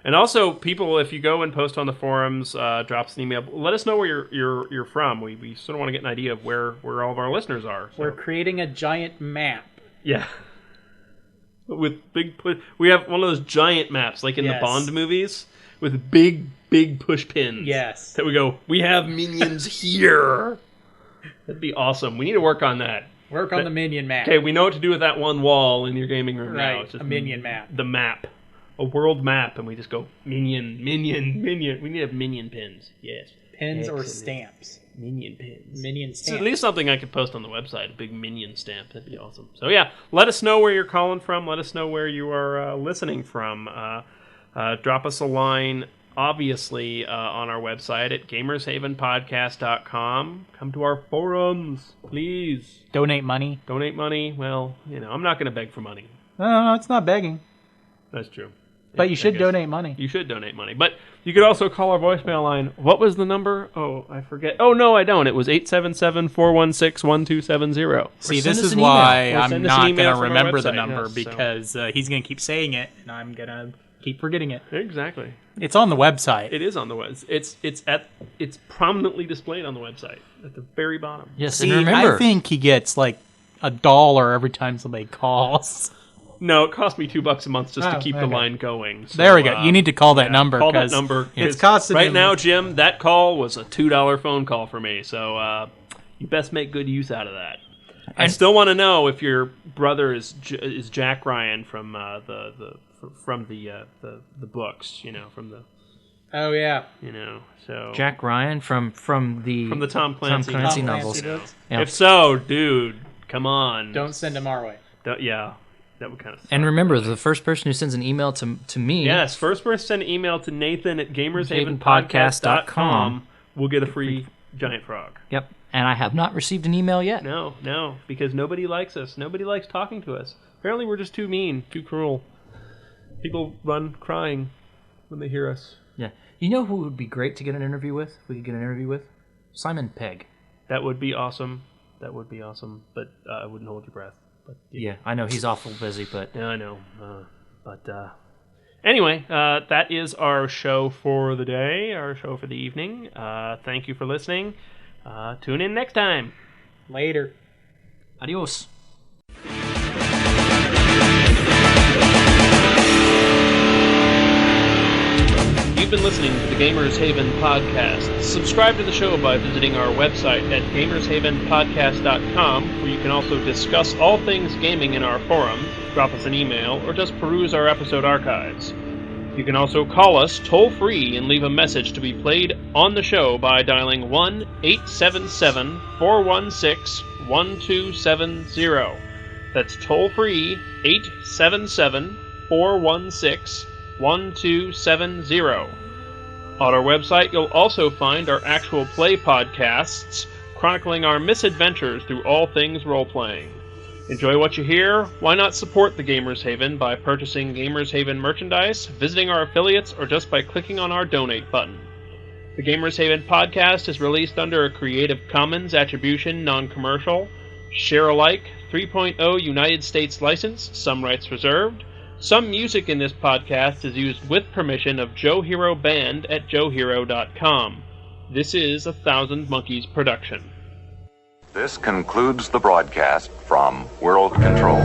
And also, people, if you go and post on the forums, drop us an email. Let us know where you're from. We sort of want to get an idea of where all of our listeners are. So. We're creating a giant map. Yeah. With we have one of those giant maps, like in the Bond movies, with big push pins. Yes. That we go, we have minions here. That'd be awesome. We need to work on that. Work on the minion map. Okay, we know what to do with that one wall in your gaming room now. Right, It's just a minion map. The map. A world map, and we just go minion. We need to have minion pins. Yes. Pins or stamps. Minion pins. Minion stamps. It's at least something I could post on the website, a big minion stamp. That'd be awesome. So yeah, let us know where you're calling from. Let us know where you are listening from. Drop us a line obviously on our website at gamershavenpodcast.com. Come to our forums, please. Donate money. Donate money. Well, I'm not going to beg for money. No, it's not begging. That's true. But you should donate money. You should donate money. But you could also call our voicemail line. What was the number? Oh, I forget. Oh, no, I don't. It was 877-416-1270. See, this is why I'm not going to remember the number, because he's going to keep saying it, and I'm going to keep forgetting it. Exactly. It's on the website. It is on the website. It's prominently displayed on the website at the very bottom. Yes, See, and remember, I think he gets like $1 every time somebody calls. No, it cost me $2 a month just to keep the line going. So, there we go. You need to call that number. Call that number. It's costing right him. Now, Jim, that call was a $2 phone call for me. So you best make good use out of that. I still want to know if your brother is Jack Ryan from the books. From the. Oh yeah. So Jack Ryan from the Tom Clancy novels. Yeah. If so, dude, come on. Don't send him our way. Yeah. That would kind of suck. And remember, the first person who sends an email to me... Yes, first person to send an email to Nathan at gamershavenpodcast.com will get a free giant frog. Yep, and I have not received an email yet. No, because nobody likes us. Nobody likes talking to us. Apparently we're just too mean, too cruel. People run crying when they hear us. Yeah. You know who would be great to get an interview with? If we could get an interview with? Simon Pegg. That would be awesome. But I wouldn't hold your breath. But, yeah, I know he's awful busy, but... Yeah, I know. Anyway, that is our show for the day, our show for the evening. Thank you for listening. Tune in next time. Later. Adios. You've been listening to the Gamers Haven podcast. Subscribe to the show by visiting our website at gamershavenpodcast.com, where you can also discuss all things gaming in our forum, drop us an email, or just peruse our episode archives. You can also call us toll-free and leave a message to be played on the show by dialing 1-877-416-1270. That's toll-free 877-416-1270. On our website, you'll also find our actual play podcasts chronicling our misadventures through all things role-playing. Enjoy what you hear? Why not support the Gamers Haven by purchasing Gamers Haven merchandise, visiting our affiliates, or just by clicking on our donate button? The Gamers Haven podcast is released under a Creative Commons Attribution Non-Commercial, Share-alike 3.0 United States license, some rights reserved. Some music in this podcast is used with permission of Joe Hero Band at joehero.com. This is a Thousand Monkeys production. This concludes the broadcast from World Control.